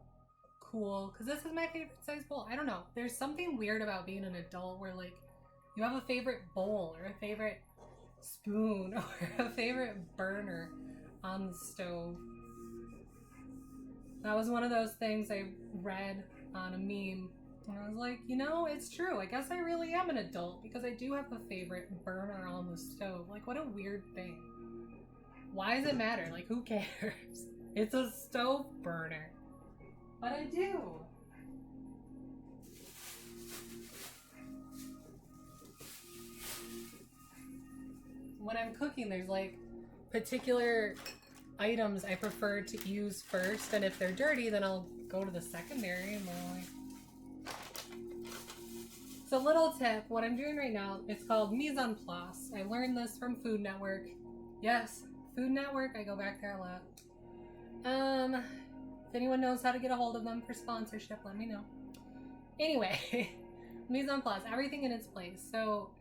cool, because this is my favorite size bowl. I don't know. There's something weird about being an adult where like you have a favorite bowl or a favorite spoon or a favorite burner on the stove. That was one of those things I read on a meme. And I was like, you know, it's true. I guess I really am an adult because I do have a favorite burner on the stove. Like, what a weird thing. Why does it matter? Like, who cares? It's a stove burner. But I do. When I'm cooking, there's like particular items I prefer to use first, and if they're dirty, then I'll go to the secondary and like. So, little tip, what I'm doing right now, it's called mise en place. I learned this from Food Network. Yes, Food Network, I go back there a lot. If anyone knows how to get a hold of them for sponsorship, let me know. Anyway, mise en place, everything in its place. So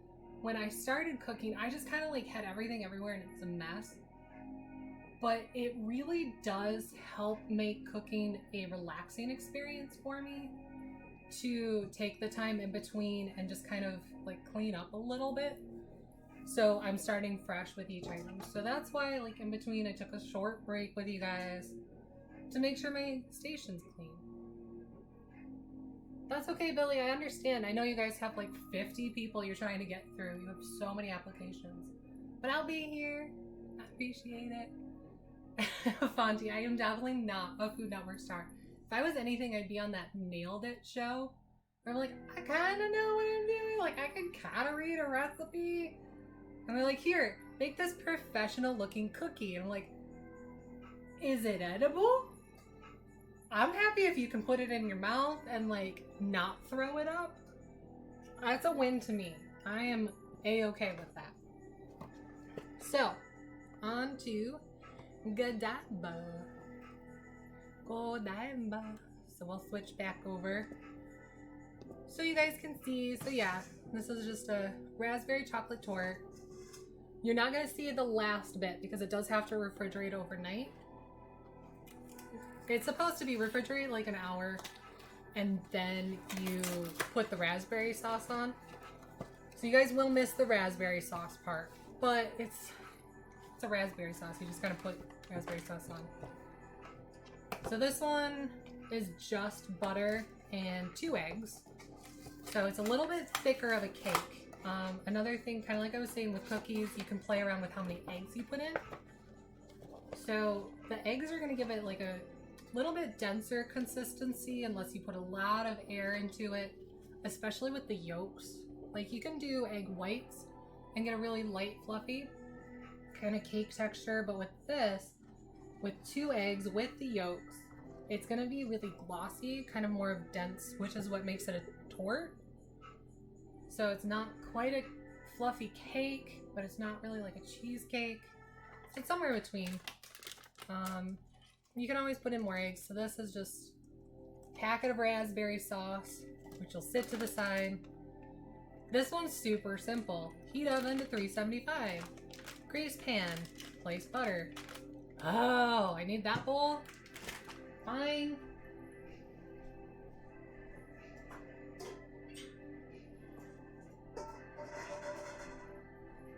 when I started cooking, I just kind of like had everything everywhere and it's a mess. But it really does help make cooking a relaxing experience for me, to take the time in between and just kind of like clean up a little bit. So I'm starting fresh with each item. So that's why like in between I took a short break with you guys to make sure my station's clean. That's okay, Billy, I understand. I know you guys have like 50 people you're trying to get through. You have so many applications. But I'll be here. I appreciate it. Fonty, I am definitely not a Food Network star. If I was anything, I'd be on that Nailed It show. Where I'm like, I kind of know what I'm doing. Like, I can kind of read a recipe. And they're like, here, make this professional looking cookie. And I'm like, is it edible? I'm happy if you can put it in your mouth and like not throw it up. That's a win to me. I am a-okay with that. So, on to Godiva. Godiva. So we'll switch back over so you guys can see. So yeah, this is just a raspberry chocolate tort. You're not going to see the last bit because it does have to refrigerate overnight. It's supposed to be refrigerated like an hour and then you put the raspberry sauce on. So you guys will miss the raspberry sauce part, but it's a raspberry sauce. You just gotta put raspberry sauce on. So this one is just butter and 2 eggs. So it's a little bit thicker of a cake. Another thing, kind of like I was saying with cookies, you can play around with how many eggs you put in. So the eggs are gonna give it like a little bit denser consistency unless you put a lot of air into it, especially with the yolks. Like you can do egg whites and get a really light, fluffy kind of cake texture, but with this, with 2 eggs with the yolks, it's gonna be really glossy, kind of more of dense, which is what makes it a tort. So it's not quite a fluffy cake, but it's not really like a cheesecake. It's somewhere between. You can always put in more eggs. So this is just a packet of raspberry sauce, which will sit to the side. This one's super simple. Heat oven to 375. Grease pan. Place butter. Oh, I need that bowl? Fine.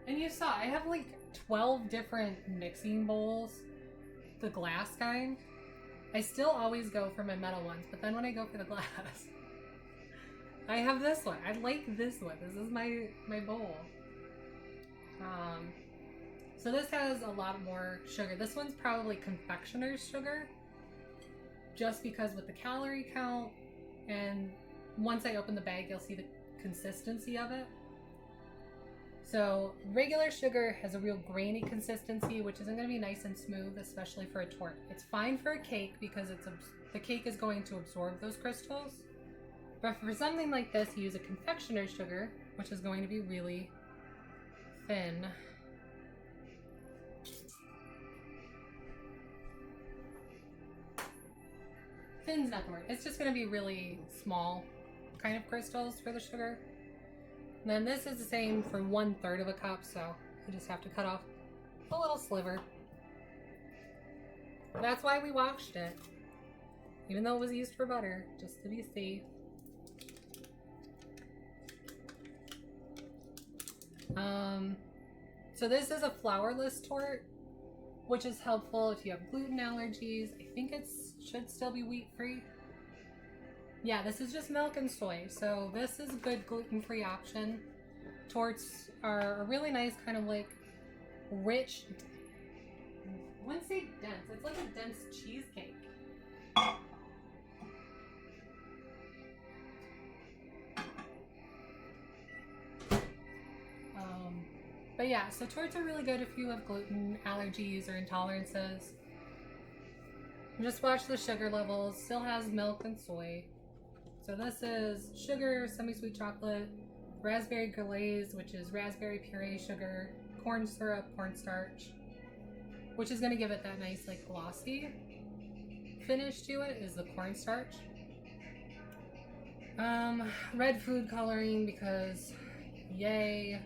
And you saw, I have like 12 different mixing bowls. The glass kind. I still always go for my metal ones, but then when I go for the glass, I have this one. I like this one. This is my bowl. So this has a lot more sugar. This one's probably confectioner's sugar, just because with the calorie count, and once I open the bag, you'll see the consistency of it. So regular sugar has a real grainy consistency, which isn't going to be nice and smooth, especially for a tort. It's fine for a cake because the cake is going to absorb those crystals. But for something like this, you use a confectioner's sugar, which is going to be really thin. Thin's not the word. It's just going to be really small kind of crystals for the sugar. And then this is the same for 1/3 of a cup, so you just have to cut off a little sliver. That's why we washed it. Even though it was used for butter, just to be safe. So this is a flourless torte, which is helpful if you have gluten allergies. I think it should still be wheat-free. Yeah, this is just milk and soy, so this is a good gluten-free option. Tortes are a really nice kind of like rich, I wouldn't say dense, it's like a dense cheesecake. But yeah, so tortes are really good if you have gluten allergies or intolerances. Just watch the sugar levels. Still has milk and soy. So this is sugar, semi-sweet chocolate, raspberry glaze, which is raspberry puree sugar, corn syrup, cornstarch, which is going to give it that nice like glossy finish to it, is the cornstarch. Red food coloring because yay.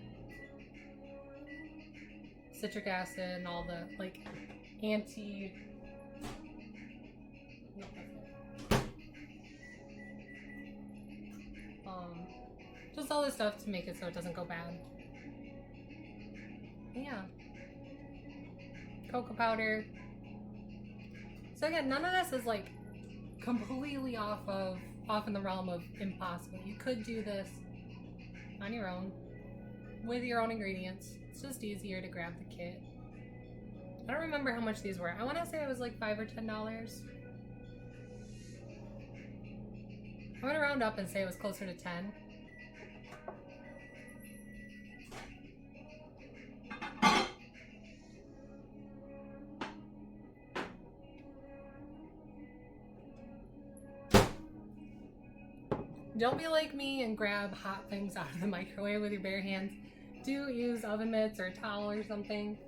Citric acid and all the like anti just all this stuff to make it so it doesn't go bad. Yeah. Cocoa powder. So again, none of this is like completely off in the realm of impossible. You could do this on your own with your own ingredients. It's just easier to grab the kit. I don't remember how much these were. I want to say it was like $5 or $10. I'm gonna round up and say it was closer to 10. Don't be like me and grab hot things out of the microwave with your bare hands. Do use oven mitts or a towel or something.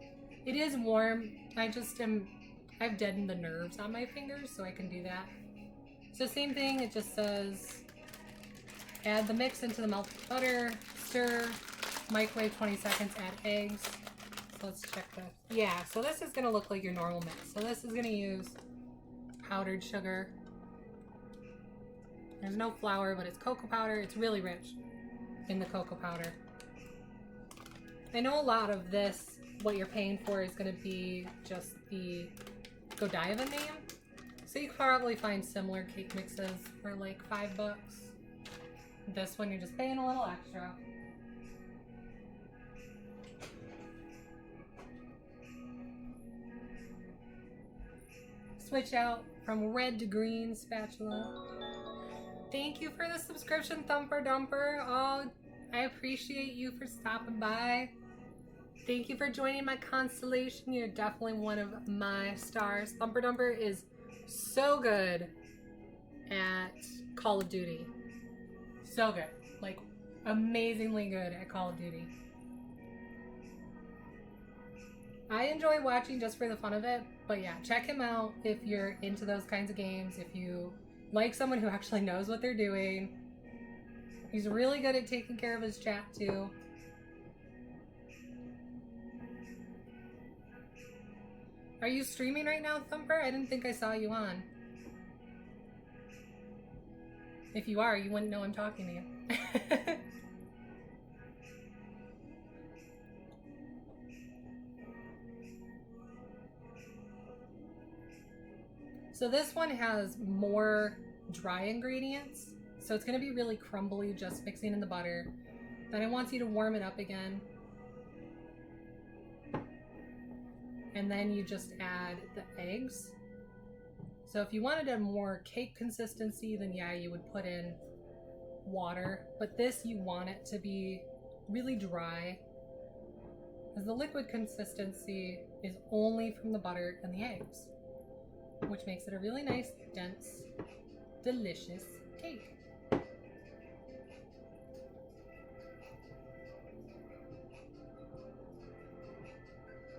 It is warm. I've deadened the nerves on my fingers, so I can do that. So same thing, it just says add the mix into the melted butter, stir, microwave 20 seconds, add eggs. So let's check this. Yeah, so this is gonna look like your normal mix. So this is gonna use powdered sugar. There's no flour, but it's cocoa powder. It's really rich in the cocoa powder. I know a lot of this, what you're paying for is going to be just the Godiva name. So you can probably find similar cake mixes for like $5. This one you're just paying a little extra. Switch out from red to green spatula. Thank you for the subscription, Thumper Dumper. Oh, I appreciate you for stopping by. Thank you for joining my constellation. You're definitely one of my stars. Thumper Dumper is so good at Call of Duty. So good. Like, amazingly good at Call of Duty. I enjoy watching just for the fun of it, but yeah, check him out if you're into those kinds of games, if you like someone who actually knows what they're doing. He's really good at taking care of his chat too. Are you streaming right now, Thumper? I didn't think I saw you on. If you are, you wouldn't know I'm talking to you. So this one has more dry ingredients. So it's going to be really crumbly just mixing in the butter. Then I want you to warm it up again. And then you just add the eggs. So if you wanted a more cake consistency, then yeah, you would put in water. But this, you want it to be really dry, because the liquid consistency is only from the butter and the eggs, which makes it a really nice, dense, delicious cake.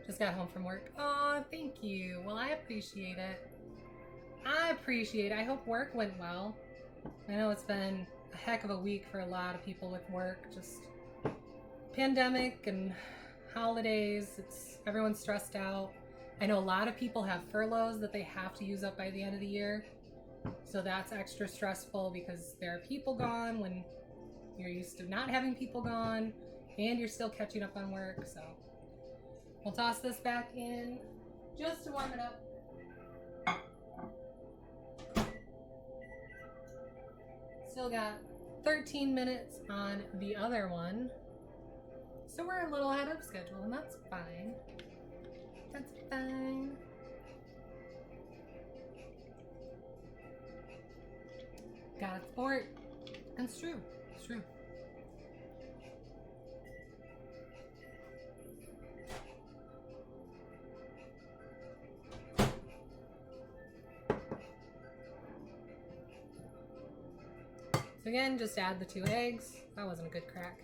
Just got home from work. Oh, thank you. Well, I appreciate it. I hope work went well. I know it's been a heck of a week for a lot of people with work. Just pandemic and holidays. Everyone's stressed out. I know a lot of people have furloughs that they have to use up by the end of the year. So that's extra stressful because there are people gone when you're used to not having people gone and you're still catching up on work. So we'll toss this back in just to warm it up. Still got 13 minutes on the other one. So we're a little ahead of schedule, and that's fine. That's fine. Got it for it. And it's true. It's true. So again, just add the 2 eggs. That wasn't a good crack.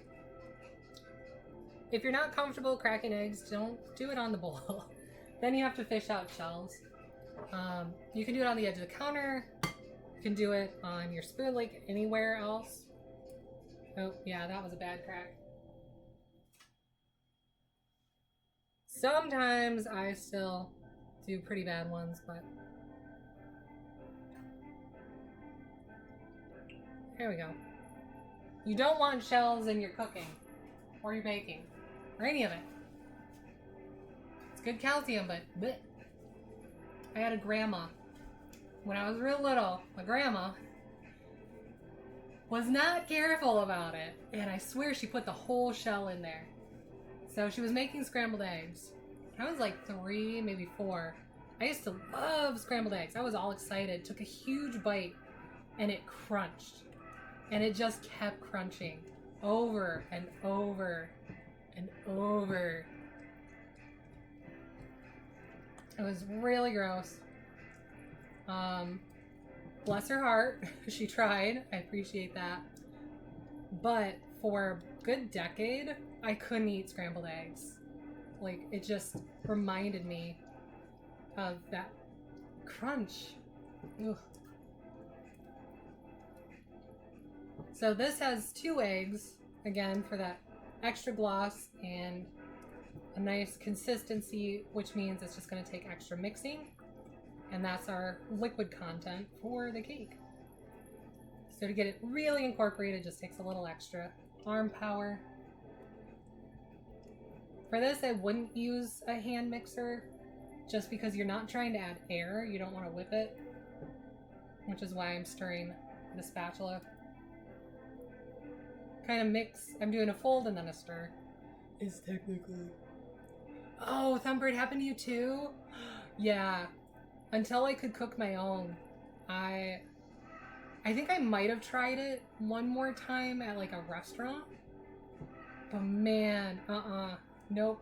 If you're not comfortable cracking eggs, don't do it on the bowl. Then you have to fish out shells. You can do it on the edge of the counter. You can do it on your spoon, like anywhere else. Oh, yeah, that was a bad crack. Sometimes I still do pretty bad ones, but there we go. You don't want shells in your cooking or your baking or any of it. It's good calcium, but bleh. I had a grandma. When I was real little, my grandma was not careful about it. And I swear she put the whole shell in there. So she was making scrambled eggs. I was like 3, maybe 4. I used to love scrambled eggs. I was all excited. Took a huge bite and it crunched. And it just kept crunching over and over and over. It was really gross. Bless her heart. She tried. I appreciate that. But for a good decade, I couldn't eat scrambled eggs. Like, it just reminded me of that crunch. Ugh. So this has 2 eggs, again, for that extra gloss and a nice consistency, which means it's just going to take extra mixing. And that's our liquid content for the cake. So to get it really incorporated just takes a little extra arm power. For this, I wouldn't use a hand mixer just because you're not trying to add air. You don't want to whip it, which is why I'm stirring the spatula. Kind of mix. I'm doing a fold and then a stir. Is technically. Oh, Thumper, it happened to you too? Yeah. Until I could cook my own, I think I might have tried it one more time at like a restaurant. But man, Nope.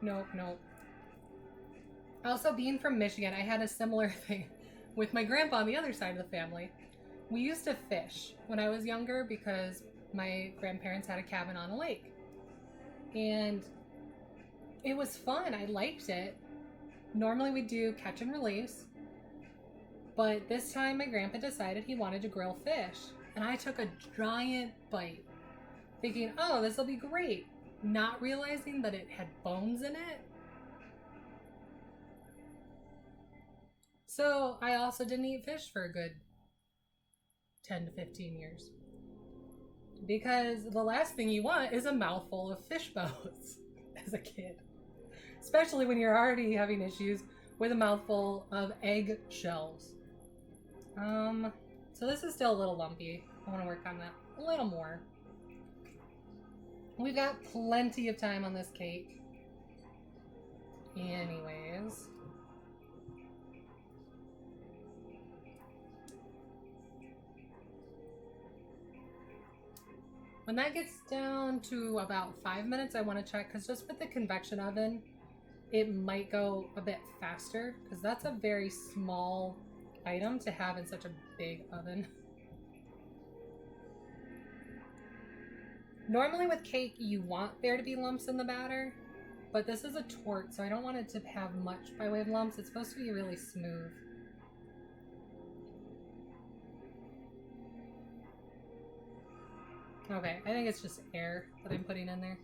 Also, being from Michigan, I had a similar thing with my grandpa on the other side of the family. We used to fish when I was younger because my grandparents had a cabin on a lake. And it was fun. I liked it. Normally we do catch and release. But this time my grandpa decided he wanted to grill fish. And I took a giant bite, thinking, oh, this will be great. Not realizing that it had bones in it. So I also didn't eat fish for a good 10 to 15 years. Because the last thing you want is a mouthful of fish bones as a kid. Especially when you're already having issues with a mouthful of egg shells. So this is still a little lumpy. I want to work on that a little more. We've got plenty of time on this cake. Anyways. When that gets down to about 5 minutes, I want to check, because just with the convection oven, it might go a bit faster, because that's a very small item to have in such a big oven. Normally with cake, you want there to be lumps in the batter, but this is a tort, so I don't want it to have much by way of lumps. It's supposed to be really smooth. Okay, I think it's just air that I'm putting in there.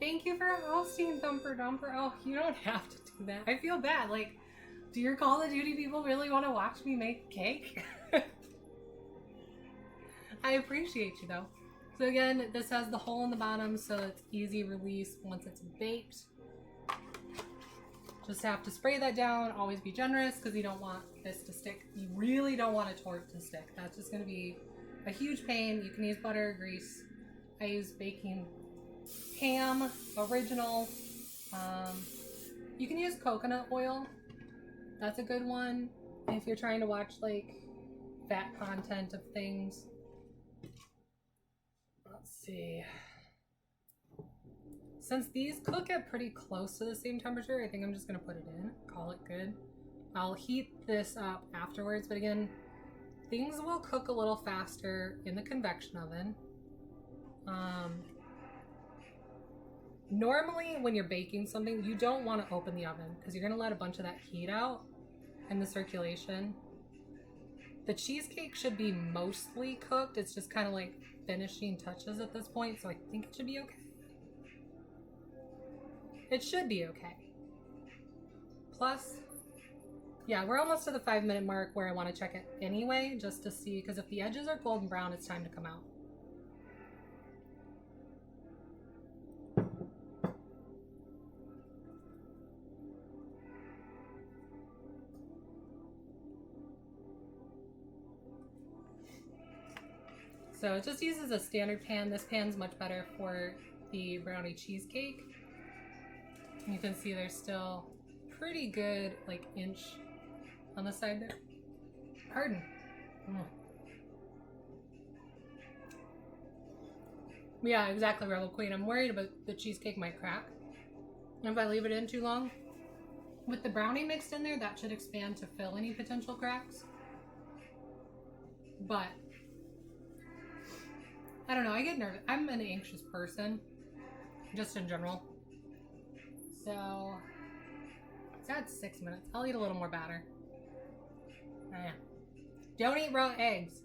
Thank you for hosting, Thumper Dumper. Oh, you don't have to do that. I feel bad. Like, do your Call of Duty people really want to watch me make cake? I appreciate you though. So again, this has the hole in the bottom so it's easy release once it's baked. Just have to spray that down. Always be generous because you don't want this to stick. You really don't want a torte to stick. That's just going to be a huge pain. You can use butter or grease. I use baking ham, original. You can use coconut oil. That's a good one if you're trying to watch like fat content of things. Let's see. Since these cook at pretty close to the same temperature, I think I'm just gonna put it in, call it good. I'll heat this up afterwards, but again, things will cook a little faster in the convection oven. Normally when you're baking something, you don't want to open the oven because you're gonna let a bunch of that heat out in the circulation. The cheesecake should be mostly cooked. It's just kind of like finishing touches at this point, so I think it should be okay. It should be okay. Plus, yeah, we're almost to the 5-minute mark where I want to check it anyway, just to see, because if the edges are golden brown, it's time to come out. So it just uses a standard pan. This pan's much better for the brownie cheesecake. You can see there's still pretty good like inch on the side there. Pardon. Yeah, exactly, Rebel Queen. I'm worried about the cheesecake might crack. And if I leave it in too long, with the brownie mixed in there, that should expand to fill any potential cracks. But I don't know, I get nervous. I'm an anxious person, just in general. So it's at 6 minutes. I'll eat a little more batter. Don't eat raw eggs.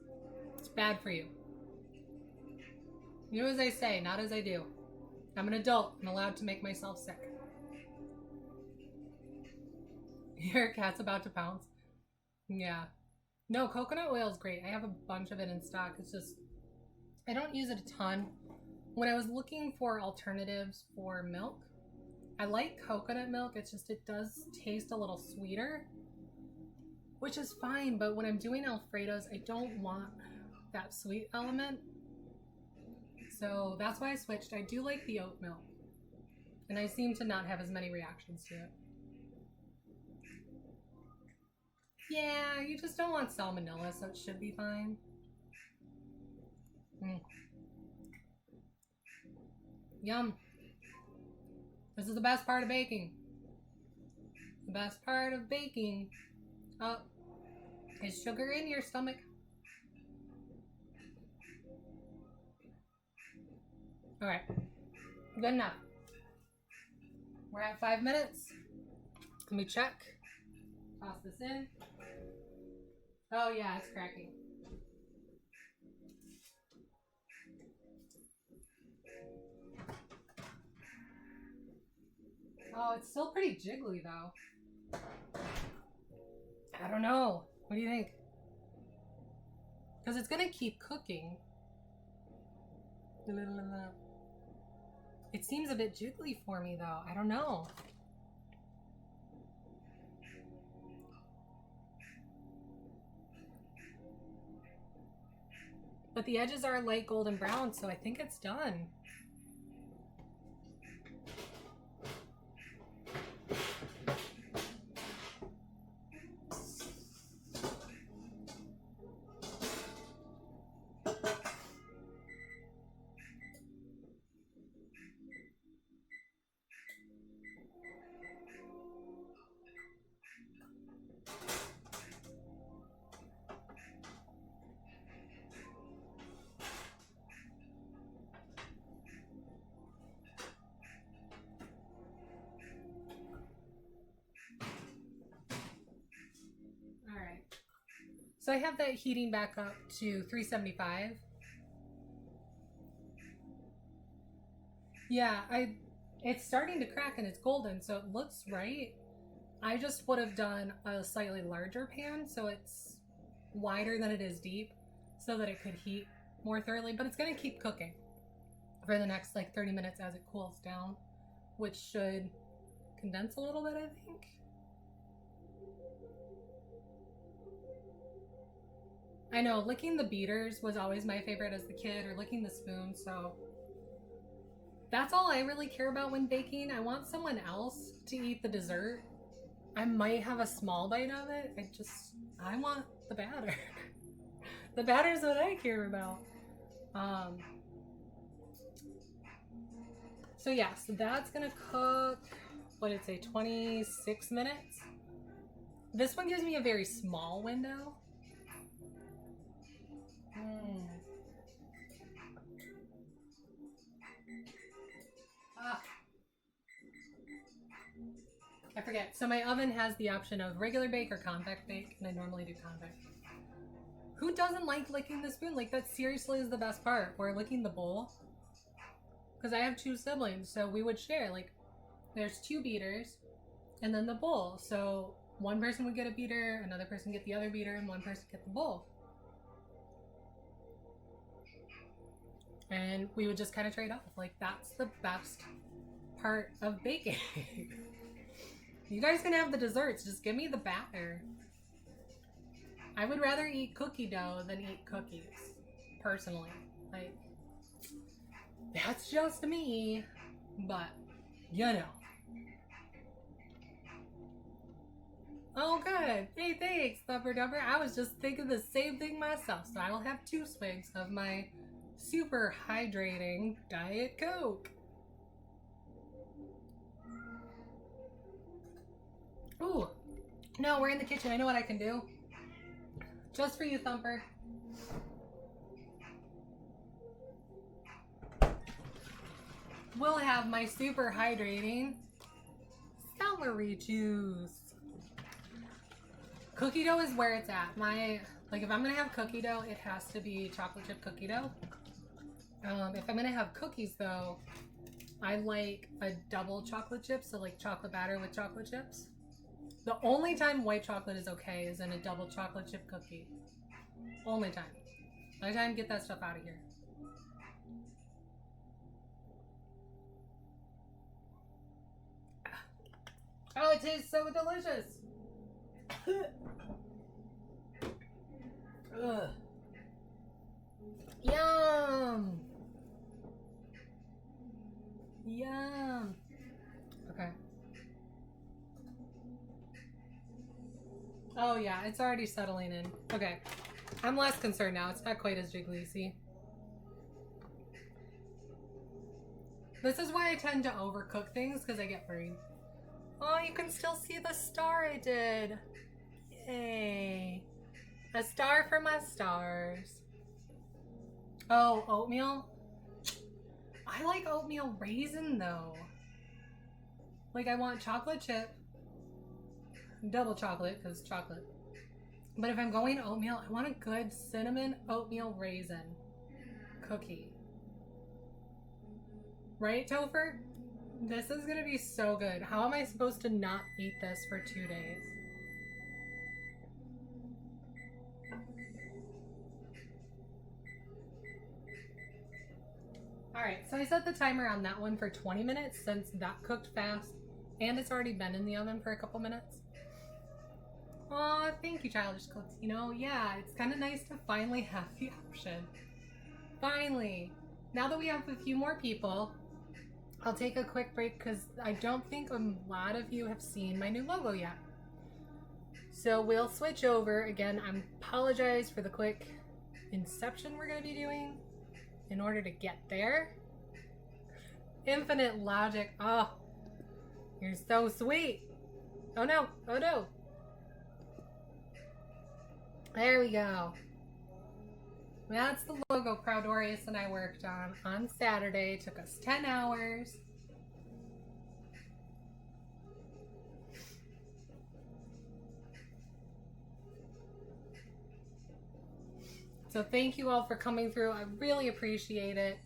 It's bad for you. Do as I say, not as I do. I'm an adult. I'm allowed to make myself sick. Your cat's about to pounce. Yeah. No, coconut oil is great. I have a bunch of it in stock. It's just, I don't use it a ton. When I was looking for alternatives for milk, I like coconut milk. It's just, it does taste a little sweeter, which is fine. But when I'm doing Alfredos, I don't want that sweet element. So that's why I switched. I do like the oat milk, and I seem to not have as many reactions to it. Yeah, you just don't want salmonella, so it should be fine. Yum. This is the best part of baking. The best part of baking is sugar in your stomach. All right, good enough. We're at 5 minutes. Let me check. Toss this in. Oh yeah, it's cracking. Oh, it's still pretty jiggly though. I don't know. What do you think? Because it's gonna keep cooking. It seems a bit jiggly for me though. I don't know. But the edges are light golden brown, so I think it's done. So I have that heating back up to 375. Yeah, It's starting to crack and it's golden, so it looks right. I just would have done a slightly larger pan so it's wider than it is deep so that it could heat more thoroughly, but it's going to keep cooking for the next like 30 minutes as it cools down, which should condense a little bit, I think. I know licking the beaters was always my favorite as a kid, or licking the spoon, so that's all I really care about when baking. I want someone else to eat the dessert. I might have a small bite of it. I want the batter. The batter's what I care about. So yeah, so that's gonna cook, what did it say, 26 minutes? This one gives me a very small window. I forget. So my oven has the option of regular bake or convect bake, and I normally do convect. Who doesn't like licking the spoon? Like, that seriously is the best part. Or licking the bowl. Because I have 2 siblings, so we would share. Like, there's 2 beaters, and then the bowl. So one person would get a beater, another person get the other beater, and one person get the bowl. And we would just kind of trade off. Like, that's the best part of baking. You guys can have the desserts, just give me the batter. I would rather eat cookie dough than eat cookies, personally. Like, that's just me, but, you know. Oh, good. Hey, thanks, Thumper Dumper. I was just thinking the same thing myself, so I will have 2 swigs of my super hydrating Diet Coke. Ooh, no, we're in the kitchen. I know what I can do. Just for you, Thumper. We'll have my super hydrating celery juice. Cookie dough is where it's at. Like, if I'm gonna have cookie dough, it has to be chocolate chip cookie dough. If I'm gonna have cookies, though, I like a double chocolate chip, so like chocolate batter with chocolate chips. The only time white chocolate is okay is in a double chocolate chip cookie. Only time. Only time, get that stuff out of here. Oh, it tastes so delicious. Ugh. Yum. Yum. Okay. Oh yeah, it's already settling in. Okay. I'm less concerned now. It's not quite as jiggly. This is why I tend to overcook things, because I get worried. Oh, you can still see the star I did. Yay. A star for my stars. Oh, oatmeal? I like oatmeal raisin, though. Like, I want chocolate chip. Double chocolate, because chocolate. But if I'm going oatmeal, I want a good cinnamon oatmeal raisin cookie. Right, Topher? This is gonna be so good. How am I supposed to not eat this for 2 days? Alright, so I set the timer on that one for 20 minutes since that cooked fast and it's already been in the oven for a couple minutes. Aw, thank you, Childish Cooks. You know, yeah, it's kind of nice to finally have the option. Finally. Now that we have a few more people, I'll take a quick break because I don't think a lot of you have seen my new logo yet. So we'll switch over. Again, I apologize for the quick inception we're going to be doing in order to get there. Infinite logic. Oh, you're so sweet. Oh no, oh no. There we go. That's the logo Proudorius and I worked on Saturday. It took us 10 hours. So thank you all for coming through. I really appreciate it.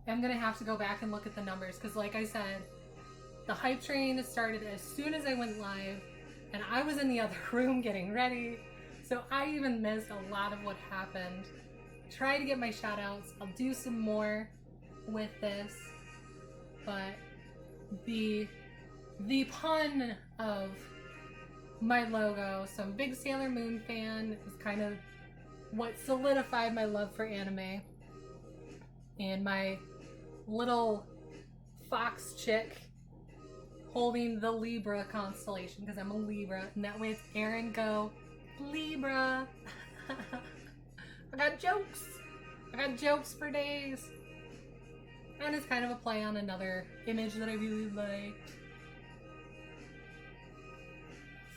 am going to have to go back and look at the numbers because, like I said, the hype train started as soon as I went live, and I was in the other room getting ready, so I even missed a lot of what happened. Try to get my shout outs. I'll do some more with this, but the pun of my logo, so I'm a big Sailor Moon fan. It was kind of what solidified my love for anime. And my little fox chick holding the Libra constellation because I'm a Libra, and that way it's Aaron Gogh Libra. I got jokes. I got jokes for days. And it's kind of a play on another image that I really liked.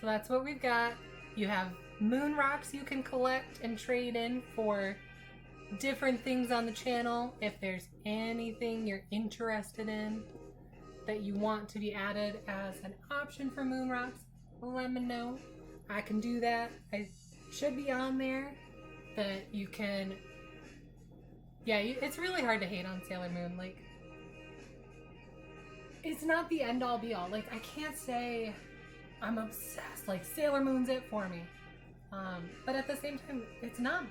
So that's what we've got. You have moon rocks you can collect and trade in for different things on the channel. If there's anything you're interested in that you want to be added as an option for moon rocks, let me know. I can do that. I should be on there that you can. Yeah, it's really hard to hate on Sailor Moon. Like, it's not the end all be all. Like, I can't say I'm obsessed. Like, Sailor Moon's it for me. But at the same time, it's not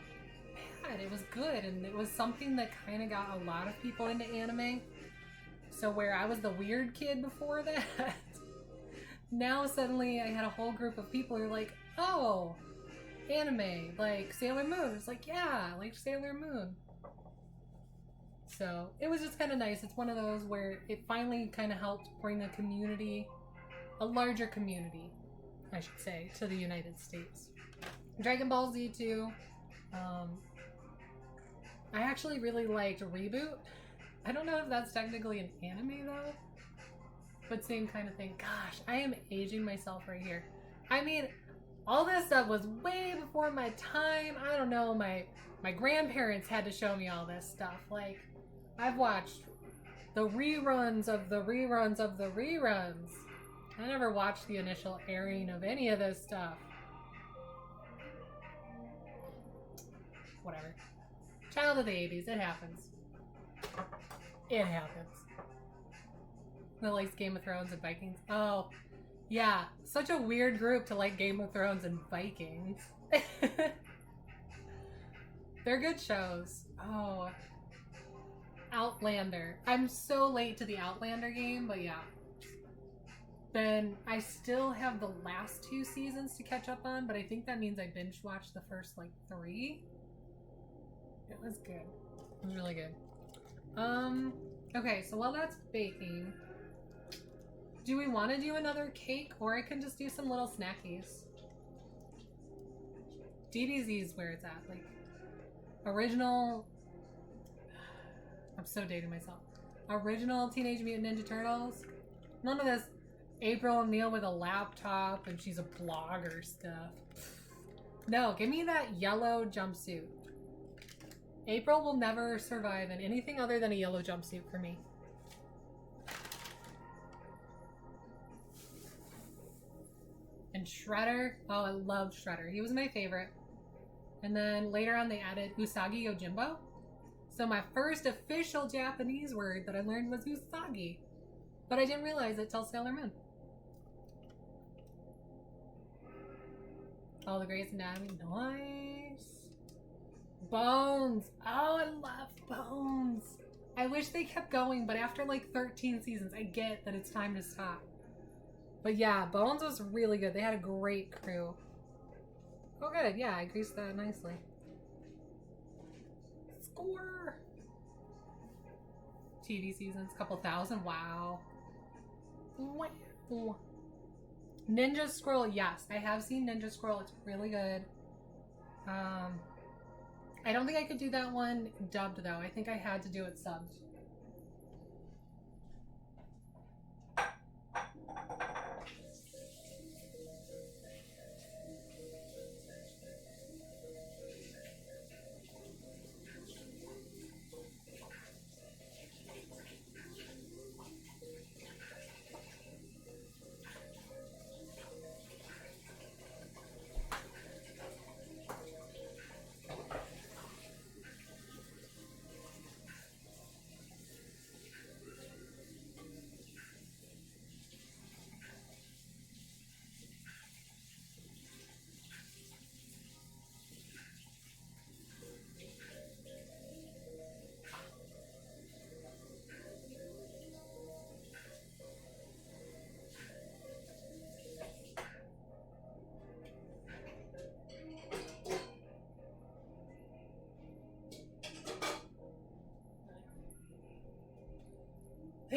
bad. It was good, and it was something that kind of got a lot of people into anime. So where I was the weird kid before that, now suddenly I had a whole group of people who are like, oh, anime, like Sailor Moon. It's like, yeah, like Sailor Moon. So it was just kind of nice. It's one of those where it finally kind of helped bring a community, a larger community, I should say, to the United States. Dragon Ball Z too. I actually really liked Reboot. I don't know if that's technically an anime though, but same kind of thing. Gosh, I am aging myself right here. I mean, all this stuff was way before my time. I don't know, my grandparents had to show me all this stuff. Like, I've watched the reruns of the reruns of the reruns. I never watched the initial airing of any of this stuff. Whatever. Child of the 80s, it happens. It happens. That likes Game of Thrones and Vikings. Oh, yeah. Such a weird group to like Game of Thrones and Vikings. They're good shows. Oh. Outlander. I'm so late to the Outlander game, but yeah. Then I still have the last 2 seasons to catch up on, but I think that means I binge watched the first like 3. It was good. It was really good. Okay, so while that's baking, do we want to do another cake, or I can just do some little snackies? DBZ is where it's at. Like, original... I'm so dating myself. Original Teenage Mutant Ninja Turtles. None of this April O'Neil with a laptop and she's a blogger stuff. No, give me that yellow jumpsuit. April will never survive in anything other than a yellow jumpsuit for me. And Shredder. Oh, I loved Shredder. He was my favorite. And then later on they added Usagi Yojimbo. So my first official Japanese word that I learned was Usagi. But I didn't realize it till Sailor Moon. Oh, the Grey's Anatomy. Nice. Bones. Oh, I love Bones. I wish they kept going, but after like 13 seasons, I get that it's time to stop. But yeah, Bones was really good. They had a great crew. Oh, good. Yeah, I greased that nicely. Score! TV seasons, couple thousand. Wow. Wow. Ninja Scroll, yes. I have seen Ninja Scroll. It's really good. I don't think I could do that one dubbed, though. I think I had to do it subbed.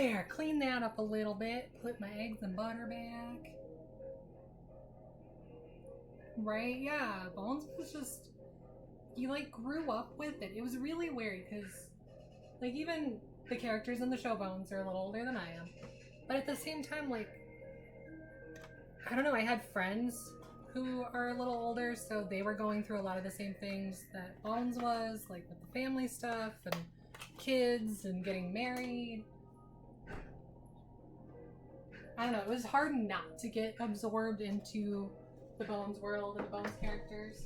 There, clean that up a little bit. Put my eggs and butter back. Right? Yeah, Bones was just... You, like, grew up with it. It was really weird, because, like, even the characters in the show Bones are a little older than I am. But at the same time, like, I don't know, I had friends who are a little older, so they were going through a lot of the same things that Bones was, like, with the family stuff, and kids, and getting married. I don't know, it was hard not to get absorbed into the Bones world and the Bones characters.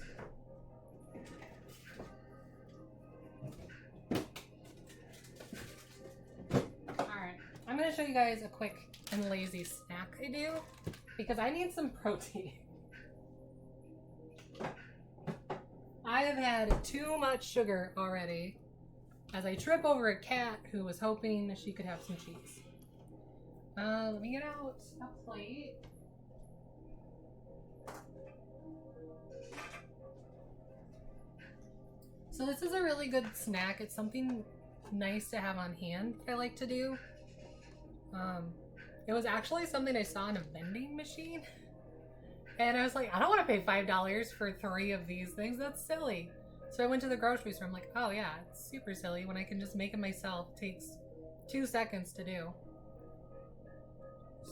Alright, I'm going to show you guys a quick and lazy snack I do, because I need some protein. I have had too much sugar already, as I trip over a cat who was hoping she could have some cheese. Let me get out a plate. So this is a really good snack. It's something nice to have on hand, I like to do. It was actually something I saw in a vending machine. And I was like, I don't want to pay $5 for 3 of these things. That's silly. So I went to the grocery store. I'm like, oh yeah, it's super silly when I can just make it myself. It takes 2 seconds to do.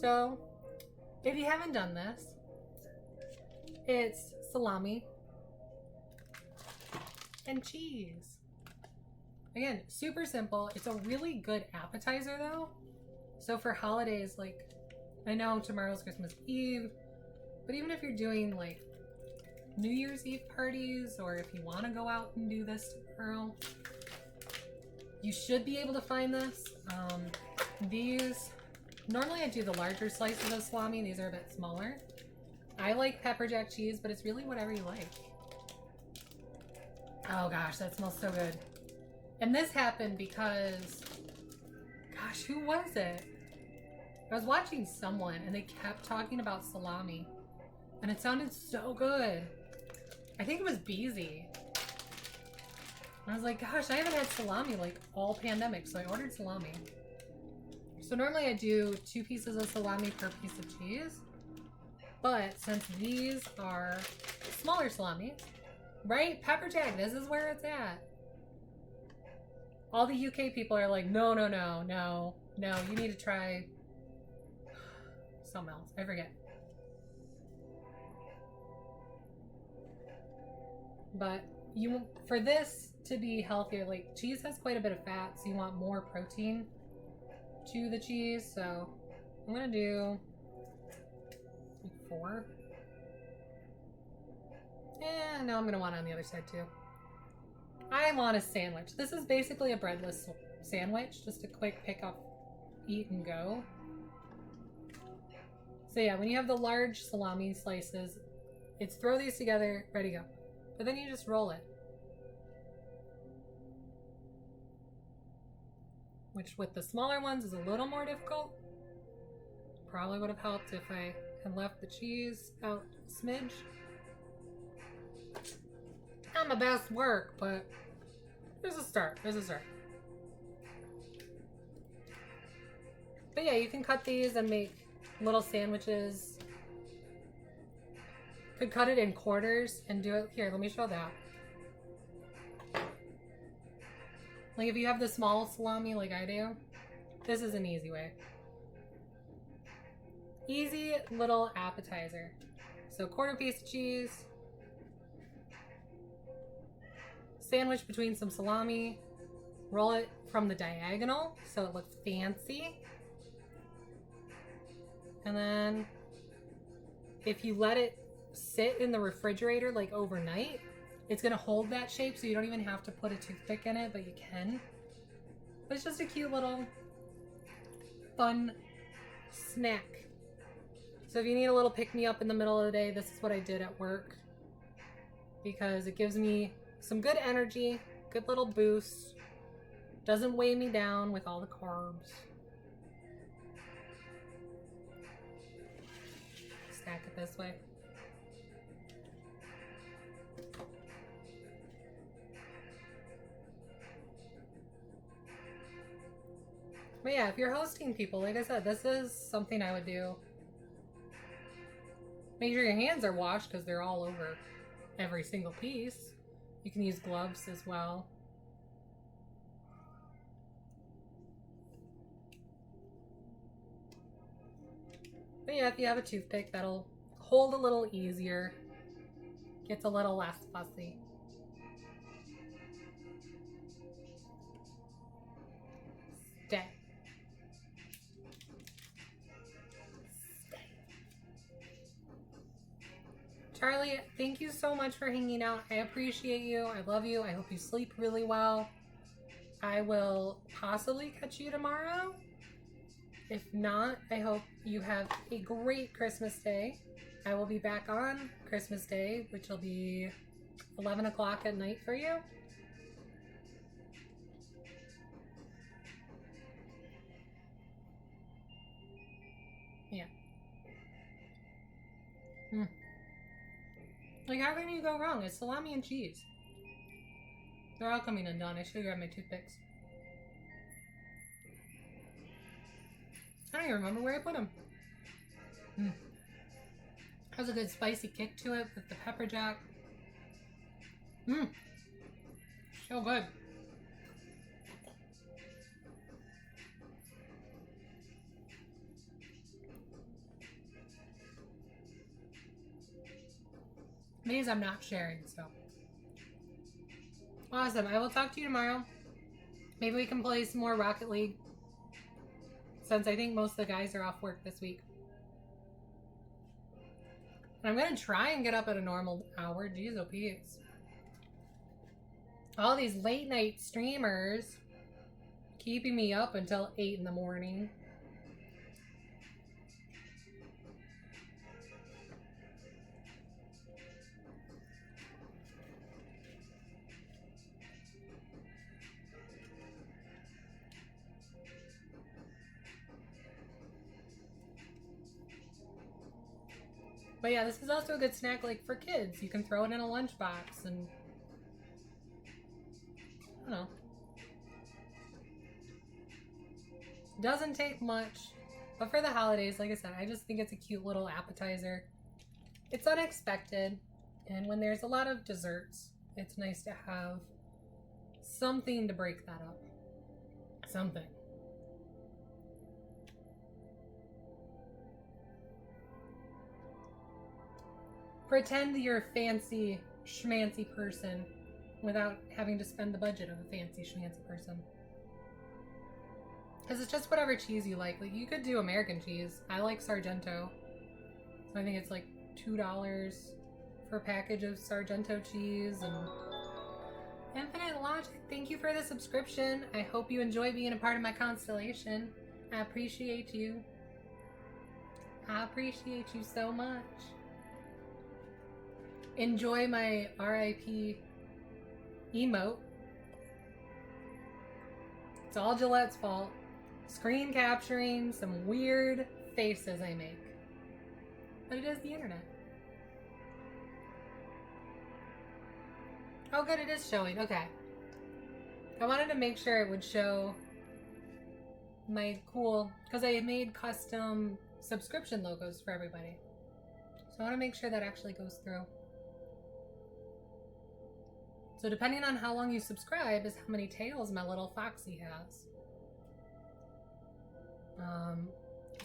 So, if you haven't done this, it's salami and cheese. Again, super simple. It's a really good appetizer though. So for holidays, like, I know tomorrow's Christmas Eve, but even if you're doing like New Year's Eve parties, or if you want to go out and do this tomorrow, you should be able to find this. These, normally I do the larger slices of salami. These are a bit smaller. I like pepper jack cheese, but it's really whatever you like. Oh gosh, that smells so good. And this happened because, gosh, who was it? I was watching someone and they kept talking about salami. And it sounded so good. I think it was Beezy. I was like, gosh, I haven't had salami like all pandemic, so I ordered salami. So normally I do 2 pieces of salami per piece of cheese. But since these are smaller salami, right? Pepper jack, this is where it's at. All the UK people are like, no, no, no, no, no, you need to try something else. I forget. But you, for this to be healthier, like cheese has quite a bit of fat, so you want more protein to the cheese. So I'm gonna do like 4. Yeah, no, I'm gonna want it on the other side too. I want a sandwich. This is basically a breadless sandwich, just a quick pick up, eat and go. So yeah, when you have the large salami slices, it's throw these together, ready to go. But then you just roll it. Which with the smaller ones is a little more difficult. Probably would have helped if I had left the cheese out a smidge. Not my best work, but there's a start. There's a start. But yeah, you can cut these and make little sandwiches. Could cut it in quarters and do it. Here, let me show that. Like if you have the small salami like I do, this is an easy way. Easy little appetizer. So 1/4 piece of cheese. Sandwich between some salami. Roll it from the diagonal so it looks fancy. And then if you let it sit in the refrigerator like overnight, it's gonna hold that shape, so you don't even have to put a toothpick in it, but you can. But it's just a cute little fun snack. So if you need a little pick-me-up in the middle of the day, this is what I did at work, because it gives me some good energy, good little boost, doesn't weigh me down with all the carbs. Stack it this way. But yeah, if you're hosting people, like I said, this is something I would do. Make sure your hands are washed because they're all over every single piece. You can use gloves as well. But yeah, if you have a toothpick, that'll hold a little easier. Gets a little less fussy. Stay. Charlie, thank you so much for hanging out. I appreciate you. I love you. I hope you sleep really well. I will possibly catch you tomorrow. If not, I hope you have a great Christmas day. I will be back on Christmas Day, which will be 11 o'clock at night for you. Yeah. Like, how can you go wrong? It's salami and cheese. They're all coming undone. I should grab my toothpicks. I don't even remember where I put them. Has a good spicy kick to it with the pepper jack. So good. These I'm not sharing, so. Awesome. I will talk to you tomorrow. Maybe we can play some more Rocket League, since I think most of the guys are off work this week. And I'm going to try and get up at a normal hour. Jeez, oh Pete's. All these late night streamers keeping me up until 8 in the morning. But yeah, this is also a good snack like for kids. You can throw it in a lunchbox and I don't know. Doesn't take much, but for the holidays, like I said, I just think it's a cute little appetizer. It's unexpected, and when there's a lot of desserts, it's nice to have something to break that up. Something. Pretend you're a fancy schmancy person without having to spend the budget of a fancy schmancy person. Because it's just whatever cheese you like. Like, you could do American cheese. I like Sargento. So I think it's like $2 for a package of Sargento cheese. And Infinite Logic, thank you for the subscription. I hope you enjoy being a part of my constellation. I appreciate you. I appreciate you so much. Enjoy my RIP emote. It's all Gillette's fault. Screen capturing some weird faces I make. But it is the internet. Oh good, it is showing. Okay. I wanted to make sure it would show my cool, because I made custom subscription logos for everybody. So I want to make sure that actually goes through. So depending on how long you subscribe is how many tails my little foxy has.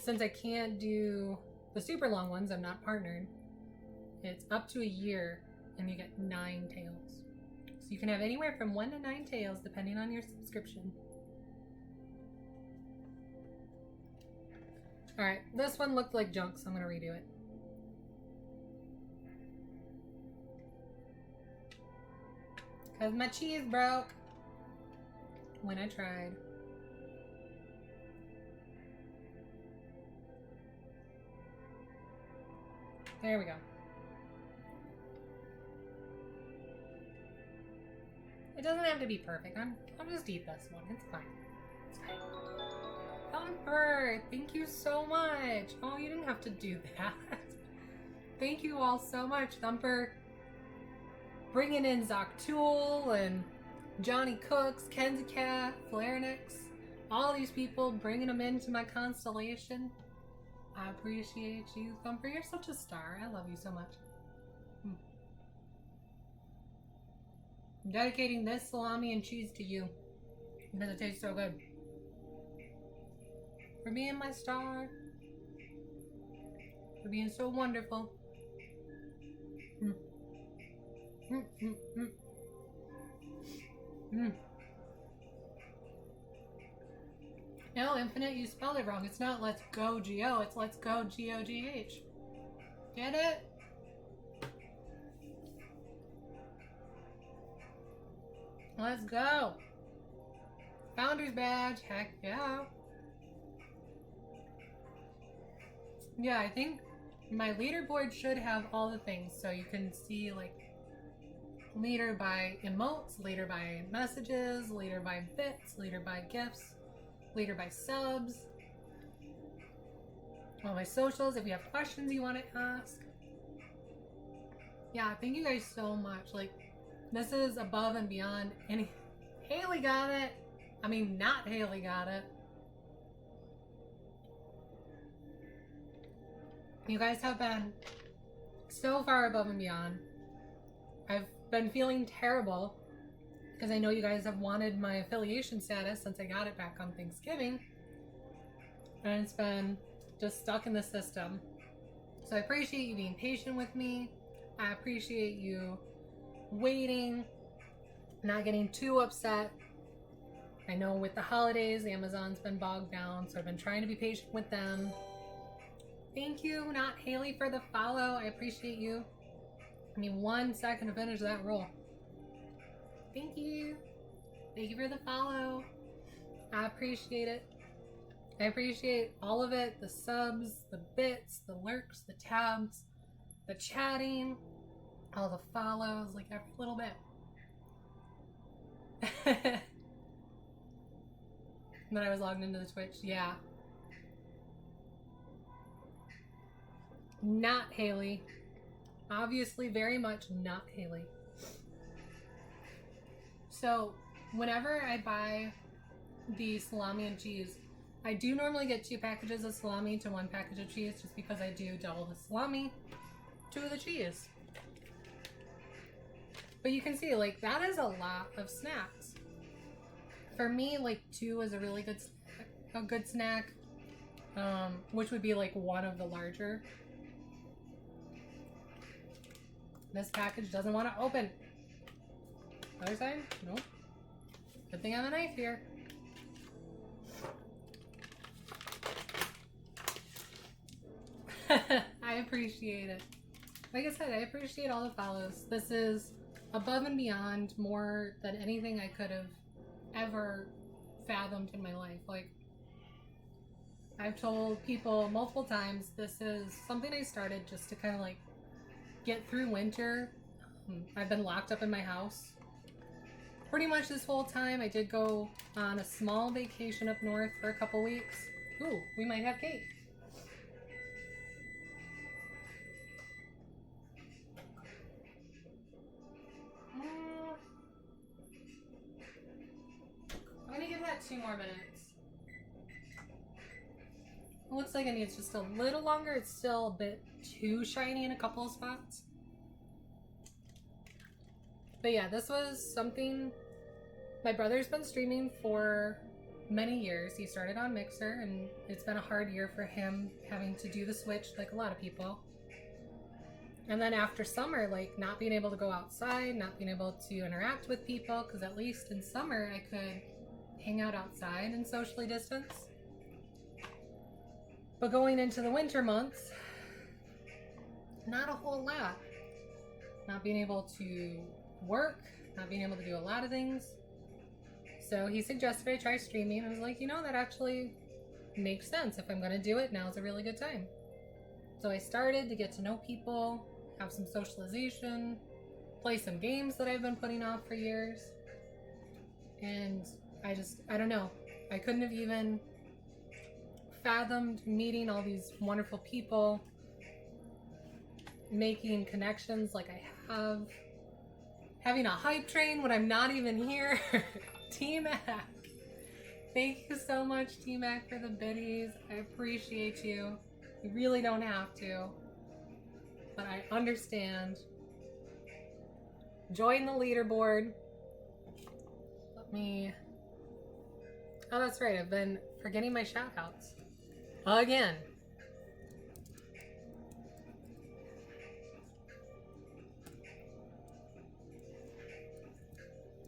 Since I can't do the super long ones, I'm not partnered. It's up to a year and you get 9 tails. So you can have anywhere from 1 to 9 tails depending on your subscription. Alright, this one looked like junk, so I'm going to redo it. Because my cheese broke when I tried. There we go. It doesn't have to be perfect. I'll just eat this one. It's fine. It's fine. Thumper, thank you so much. Oh, you didn't have to do that. Thank you all so much, Thumper. Bringing in Zoctool and Johnny Cooks, Kenzie Cat, Flarenix, all these people, bringing them into my constellation. I appreciate you, Thumper. You're such a star. I love you so much. I'm dedicating this salami and cheese to you because it tastes so good. For being my star. For being so wonderful. No, Infinite, you spelled it wrong. It's not let's go G-O, it's let's go G-O-G-H. Get it? Let's go. Founder's badge, heck yeah. Yeah, I think my leaderboard should have all the things, so you can see like leader by emotes, leader by messages, leader by bits, leader by gifts, leader by subs, all my socials if you have questions you want to ask. Yeah, thank you guys so much. Like, this is above and beyond any. Haley got it. I mean, not Haley got it. You guys have been so far above and beyond. I've been feeling terrible because I know you guys have wanted my affiliation status since I got it back on Thanksgiving. And it's been just stuck in the system. So I appreciate you being patient with me. I appreciate you waiting, not getting too upset. I know with the holidays, Amazon's been bogged down, so I've been trying to be patient with them. Thank you, not Haley, for the follow. I appreciate you. I need 1 second to finish that roll. Thank you. Thank you for the follow. I appreciate it. I appreciate all of it. The subs, the bits, the lurks, the tabs, the chatting, all the follows, like every little bit. Then I was logged into the Twitch. Yeah. Not Haley. Obviously, very much not Haley. So, whenever I buy the salami and cheese, I do normally get 2 packages of salami to 1 package of cheese just because I do double the salami, 2 of the cheese. But you can see, like, that is a lot of snacks. For me, like, 2 is a really good snack, which would be like 1 of the larger. This package doesn't want to open. Other side? Nope. Good thing I have a knife here. I appreciate it. Like I said, I appreciate all the follows. This is above and beyond more than anything I could have ever fathomed in my life. Like, I've told people multiple times, this is something I started just to kind of like get through winter. I've been locked up in my house pretty much this whole time. I did go on a small vacation up north for a couple weeks. Ooh, we might have cake. I'm gonna give that 2 more minutes. It looks like it needs just a little longer. It's still a bit too shiny in a couple of spots. But yeah, this was something my brother's been streaming for many years. He started on Mixer, and it's been a hard year for him having to do the switch like a lot of people. And then after summer, like not being able to go outside, not being able to interact with people, because at least in summer I could hang out outside and socially distance. But going into the winter months, not a whole lot. Not being able to work, not being able to do a lot of things. So he suggested I try streaming. I was like, you know, that actually makes sense. If I'm going to do it, now's a really good time. So I started to get to know people, have some socialization, play some games that I've been putting off for years. And I don't know. I couldn't have even fathomed meeting all these wonderful people, making connections like I have, having a hype train when I'm not even here. Team F. Thank you so much, T-Mac, for the biddies. I appreciate you. You really don't have to, but I understand. Join the leaderboard. Let me... Oh, that's right. I've been forgetting my shout-outs. Again.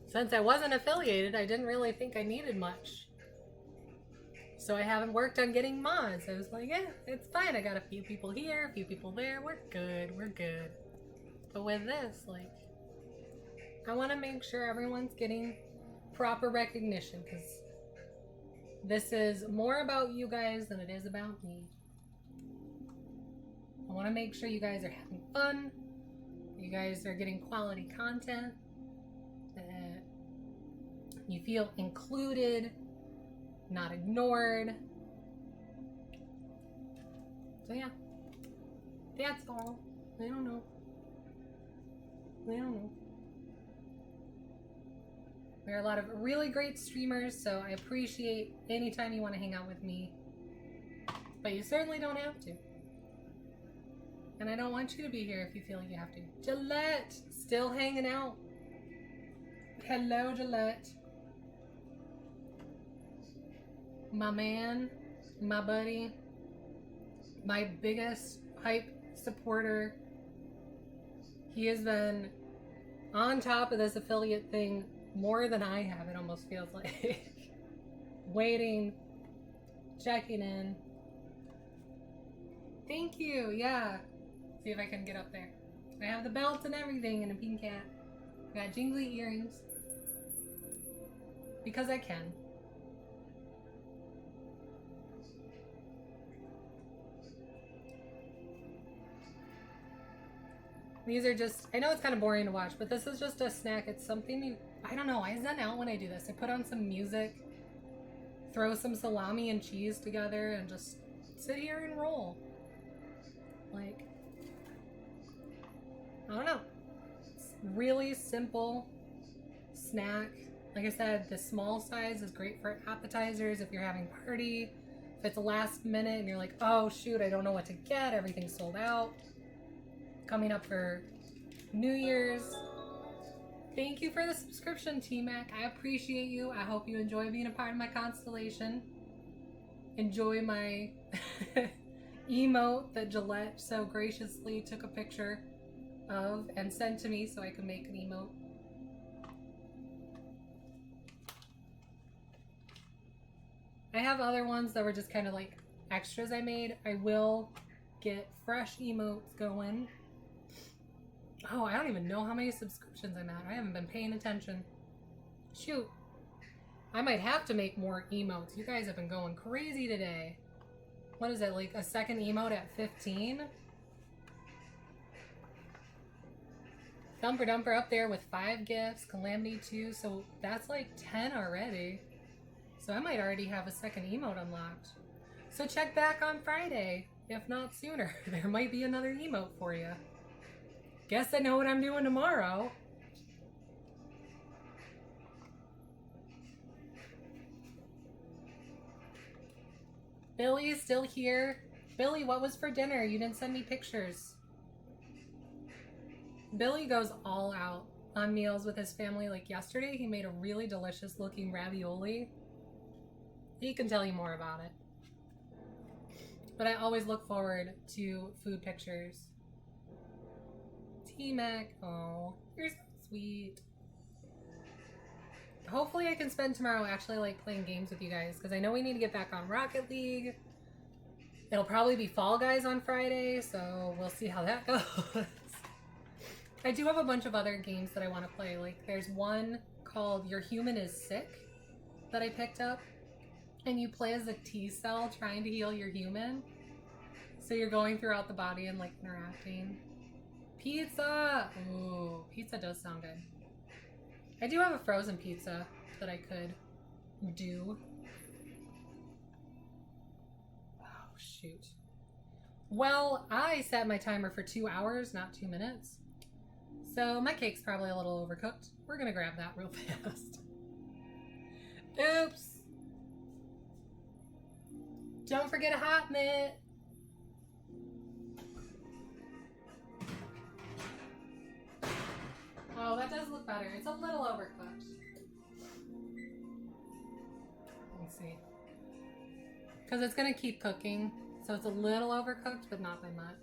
Since I wasn't affiliated, I didn't really think I needed much. So I haven't worked on getting mods. I was like, yeah, it's fine. I got a few people here, a few people there. We're good. We're good. But with this, like, I want to make sure everyone's getting proper recognition, because this is more about you guys than it is about me. I want to make sure you guys are having fun, you guys are getting quality content, that you feel included, not ignored. So yeah, that's all. I don't know. There are a lot of really great streamers, so I appreciate any time you want to hang out with me. But you certainly don't have to. And I don't want you to be here if you feel like you have to. Gillette! Still hanging out. Hello, Gillette. My man, my buddy, my biggest hype supporter. He has been on top of this affiliate thing more than I have, it almost feels like. Waiting, checking in. Thank you, yeah. See if I can get up there. I have the belt and everything and a pink hat. I got jingly earrings. Because I can. These are just, I know it's kind of boring to watch, but this is just a snack. It's something you, I don't know, I zen out when I do this. I put on some music, throw some salami and cheese together, and just sit here and roll. Like, I don't know. It's really simple snack. Like I said, the small size is great for appetizers if you're having a party. If it's last minute and you're like, oh shoot, I don't know what to get, everything's sold out. Coming up for New Year's. Thank you for the subscription, T-Mac. I appreciate you. I hope you enjoy being a part of my constellation. Enjoy my emote that Gillette so graciously took a picture of and sent to me so I could make an emote. I have other ones that were just kind of like extras I made. I will get fresh emotes going. Oh, I don't even know how many subscriptions I'm at. I haven't been paying attention. Shoot. I might have to make more emotes. You guys have been going crazy today. What is it, like a second emote at 15? Thumper Dumper up there with 5 gifts. Calamity 2. So that's like 10 already. So I might already have a second emote unlocked. So check back on Friday, if not sooner. There might be another emote for you. Guess I know what I'm doing tomorrow. Billy's still here. Billy, what was for dinner? You didn't send me pictures. Billy goes all out on meals with his family. Like yesterday, he made a really delicious looking ravioli. He can tell you more about it. But I always look forward to food pictures. T-Mac, oh, you're so sweet. Hopefully I can spend tomorrow actually like playing games with you guys, because I know we need to get back on Rocket League. It'll probably be Fall Guys on Friday, so we'll see how that goes. I do have a bunch of other games that I want to play. Like there's one called Your Human is Sick that I picked up, and you play as a T-cell trying to heal your human. So you're going throughout the body and like interacting. Pizza! Ooh, pizza does sound good. I do have a frozen pizza that I could do. Oh, shoot. Well, I set my timer for 2 hours, not 2 minutes. So my cake's probably a little overcooked. We're gonna grab that real fast. Oops! Don't forget a hot mitt. Oh, that does look better. It's a little overcooked. Let's see. Because it's going to keep cooking. So it's a little overcooked, but not by much.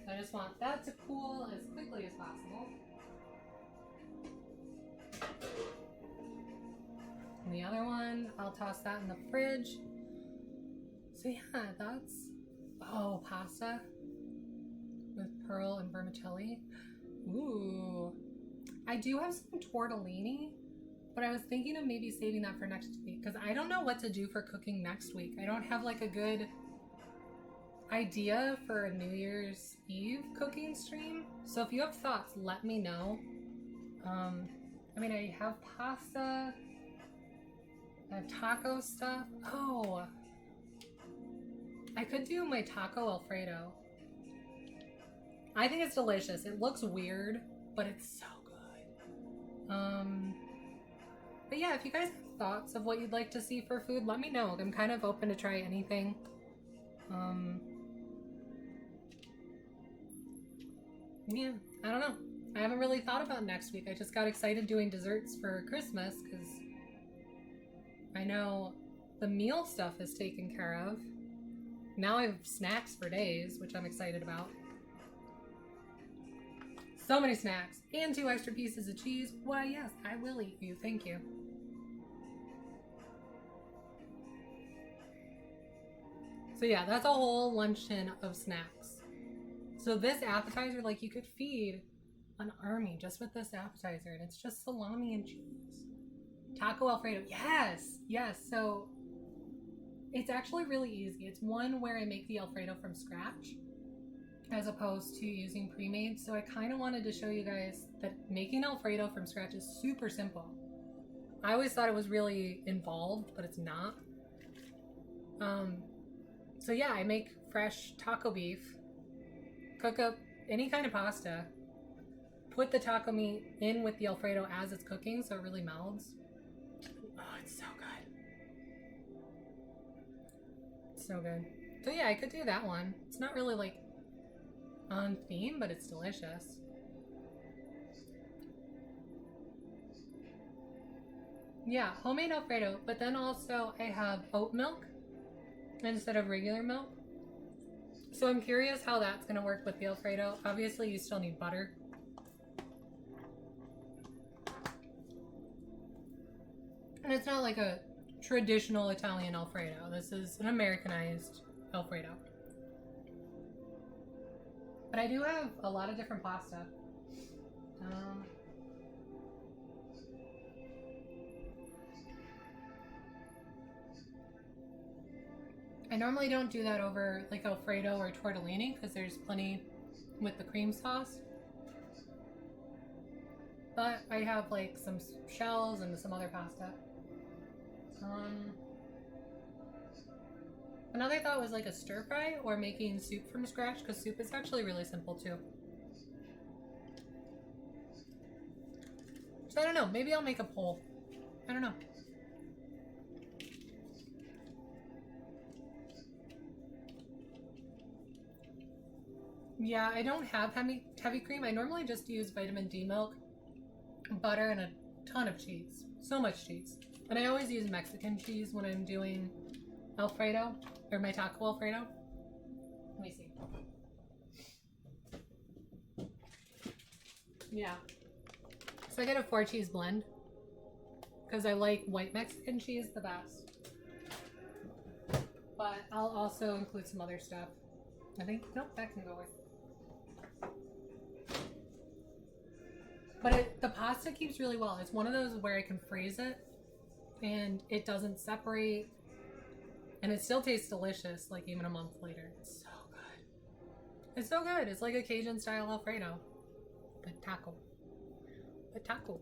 I just want that to cool as quickly as possible. And the other one, I'll toss that in the fridge. So yeah, that's, oh, pasta with pearl and vermicelli. Ooh. I do have some tortellini, but I was thinking of maybe saving that for next week because I don't know what to do for cooking next week. I don't have like a good idea for a New Year's Eve cooking stream. So if you have thoughts, let me know. I mean, I have pasta, I have taco stuff. Oh, I could do my taco Alfredo. I think it's delicious. It looks weird, but it's so good. But yeah, if you guys have thoughts of what you'd like to see for food, let me know. I'm kind of open to try anything. Yeah, I don't know. I haven't really thought about next week. I just got excited doing desserts for Christmas because I know the meal stuff is taken care of. Now I have snacks for days, which I'm excited about. So many snacks and 2 extra pieces of cheese. Why, yes, I will eat you. Thank you. So yeah, that's a whole luncheon of snacks. So this appetizer, like you could feed an army just with this appetizer, and it's just salami and cheese. Taco Alfredo, yes, yes. So it's actually really easy. It's one where I make the Alfredo from scratch as opposed to using pre-made. So I kind of wanted to show you guys that making Alfredo from scratch is super simple. I always thought it was really involved, but it's not. So yeah, I make fresh taco beef, cook up any kind of pasta, put the taco meat in with the Alfredo as it's cooking so it really melds. Oh, it's so good. So good. So yeah, I could do that one. It's not really like on theme, but it's delicious. Yeah, homemade Alfredo, but then also I have oat milk instead of regular milk. So I'm curious how that's going to work with the Alfredo. Obviously, you still need butter. And it's not like a traditional Italian Alfredo. This is an Americanized Alfredo. But I do have a lot of different pasta. I normally don't do that over like Alfredo or tortellini because there's plenty with the cream sauce. But I have like some shells and some other pasta. Another thought was like a stir fry or making soup from scratch because soup is actually really simple too. So I don't know, maybe I'll make a poll. I don't know. Yeah, I don't have heavy cream. I normally just use vitamin D milk, butter, and a ton of cheese. So much cheese. And I always use Mexican cheese when I'm doing Alfredo, or my taco Alfredo. Let me see. Yeah. So I get a 4-cheese blend because I like white Mexican cheese the best. But I'll also include some other stuff. I think, nope, that can go away. But the pasta keeps really well. It's one of those where I can freeze it and it doesn't separate and it still tastes delicious like even a month later. It's so good. It's so good. It's like a Cajun style Alfredo. But taco. But taco.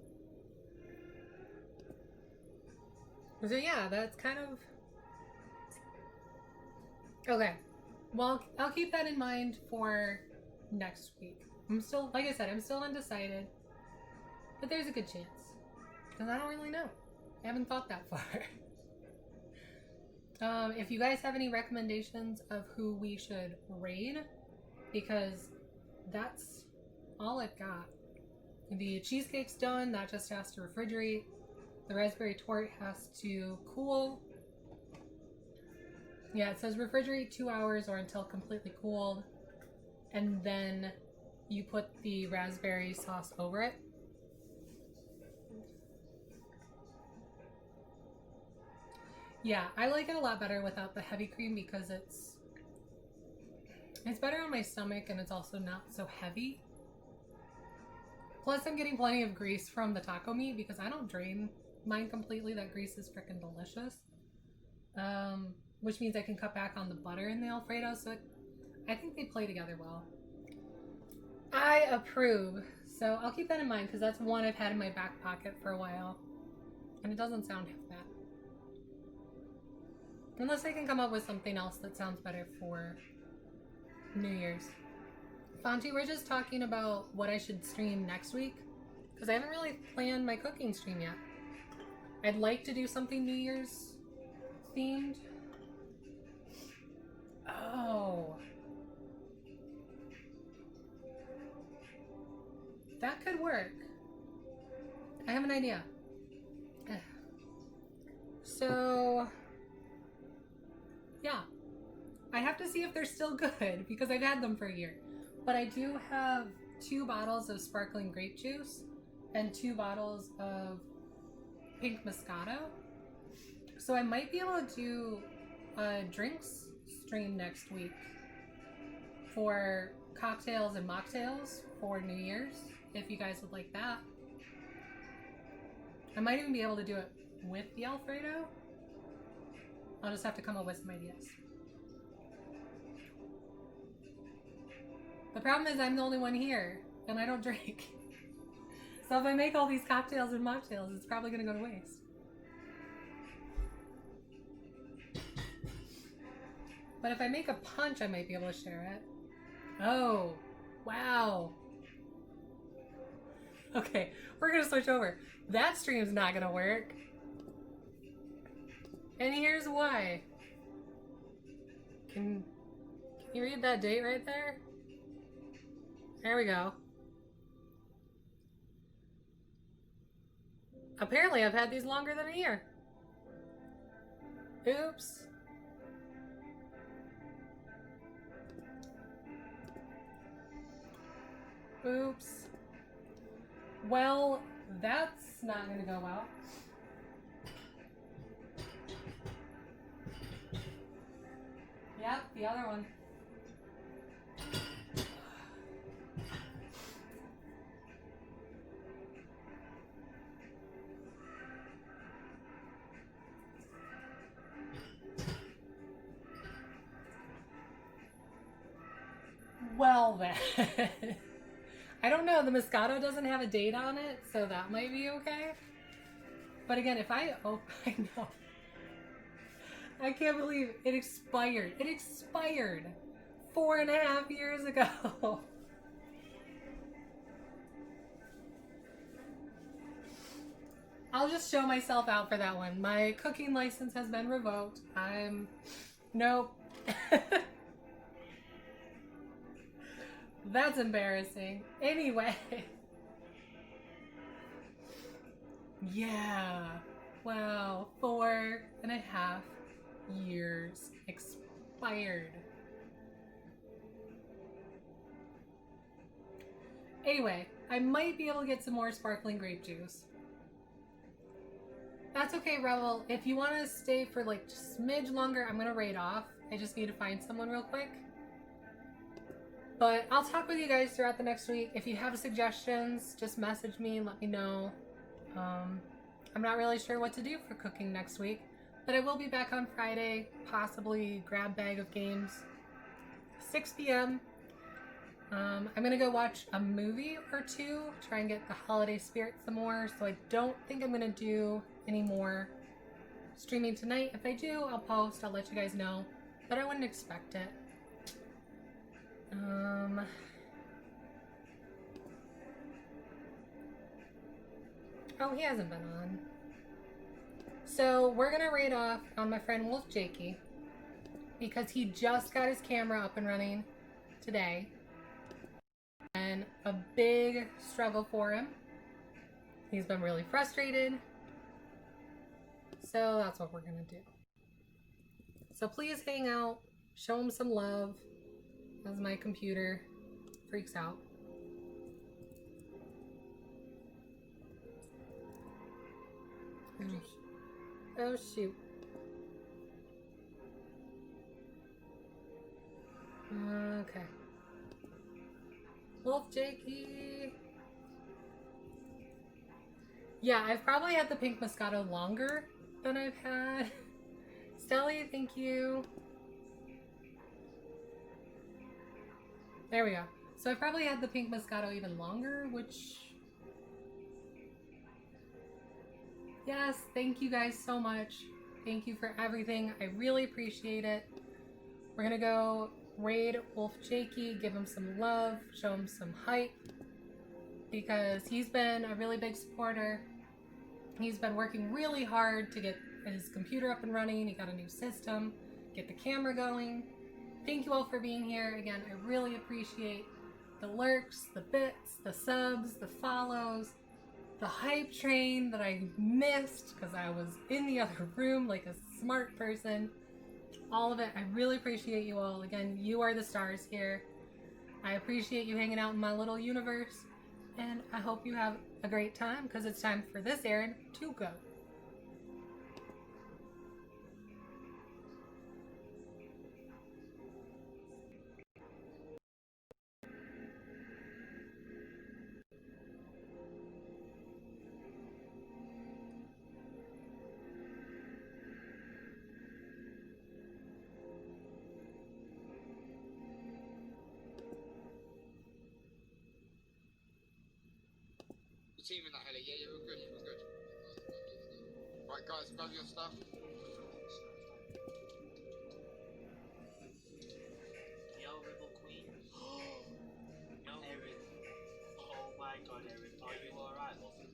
So yeah, that's kind of... Okay. Well, I'll keep that in mind for next week. I'm still, like I said, I'm still undecided. But there's a good chance. Because I don't really know. I haven't thought that far. If you guys have any recommendations of who we should raid, because that's all I've got. The cheesecake's done, that just has to refrigerate. The raspberry tort has to cool. Yeah, it says refrigerate 2 hours or until completely cooled. And then you put the raspberry sauce over it. Yeah, I like it a lot better without the heavy cream because it's better on my stomach and it's also not so heavy. Plus I'm getting plenty of grease from the taco meat because I don't drain mine completely. That grease is freaking delicious. Which means I can cut back on the butter in the Alfredo, so I think they play together well. I approve. So I'll keep that in mind because that's one I've had in my back pocket for a while. And it doesn't sound half bad. Unless I can come up with something else that sounds better for New Year's. Fonty, we're just talking about what I should stream next week because I haven't really planned my cooking stream yet. I'd like to do something New Year's themed. Oh. That could work. I have an idea. So, yeah. I have to see if they're still good because I've had them for a year. But I do have 2 bottles of sparkling grape juice and 2 bottles of pink Moscato. So I might be able to do a drinks stream next week for cocktails and mocktails for New Year's, if you guys would like that. I might even be able to do it with the Alfredo. I'll just have to come up with some ideas. The problem is I'm the only one here, and I don't drink. So if I make all these cocktails and mocktails, it's probably going to go to waste. But if I make a punch, I might be able to share it. Oh, wow. Okay, we're going to switch over. That stream's not going to work. And here's why. Can you read that date right there? There we go. Apparently I've had these longer than a year. Oops. Oops. Well, that's not going to go well. Yep, the other one. Well then. I don't know, the Moscato doesn't have a date on it, so that might be okay. But again, if I I know. I can't believe it expired. It expired 4.5 years ago. I'll just show myself out for that one. My cooking license has been revoked. Nope. That's embarrassing. Anyway. Yeah. Wow. 4.5 years expired. Anyway, I might be able to get some more sparkling grape juice. That's okay, Rebel. If you want to stay for like just a smidge longer, I'm going to raid off. I just need to find someone real quick. But I'll talk with you guys throughout the next week. If you have suggestions, just message me and let me know. I'm not really sure what to do for cooking next week, but I will be back on Friday, possibly grab bag of games, 6 p.m. I'm going to go watch a movie or two, try and get the holiday spirit some more, so I don't think I'm going to do any more streaming tonight. If I do, I'll post, I'll let you guys know, but I wouldn't expect it. Oh, he hasn't been on. So we're gonna raid off on my friend Wolf Jakey because he just got his camera up and running today. And a big struggle for him. He's been really frustrated. So that's what we're gonna do. So please hang out, show him some love as my computer freaks out. Oh shoot. Okay. Wolf Jakey. Yeah, I've probably had the pink Moscato longer than I've had. Stelly, thank you. There we go. So I probably had the pink Moscato even longer, which... Yes, thank you guys so much. Thank you for everything. I really appreciate it. We're gonna go raid Wolf Jakey, give him some love, show him some hype, because he's been a really big supporter. He's been working really hard to get his computer up and running. He got a new system, get the camera going. Thank you all for being here. Again, I really appreciate the lurks, the bits, the subs, the follows, the hype train that I missed because I was in the other room like a smart person. All of it. I really appreciate you all. Again, you are the stars here. I appreciate you hanging out in my little universe. And I hope you have a great time because it's time for this errand to go. Team in that heli, yeah, you were good, you were good. Right, guys, grab your stuff. Yo, Rebel Queen. Yo, Erin. Oh my god, Erin. Are you alright, love?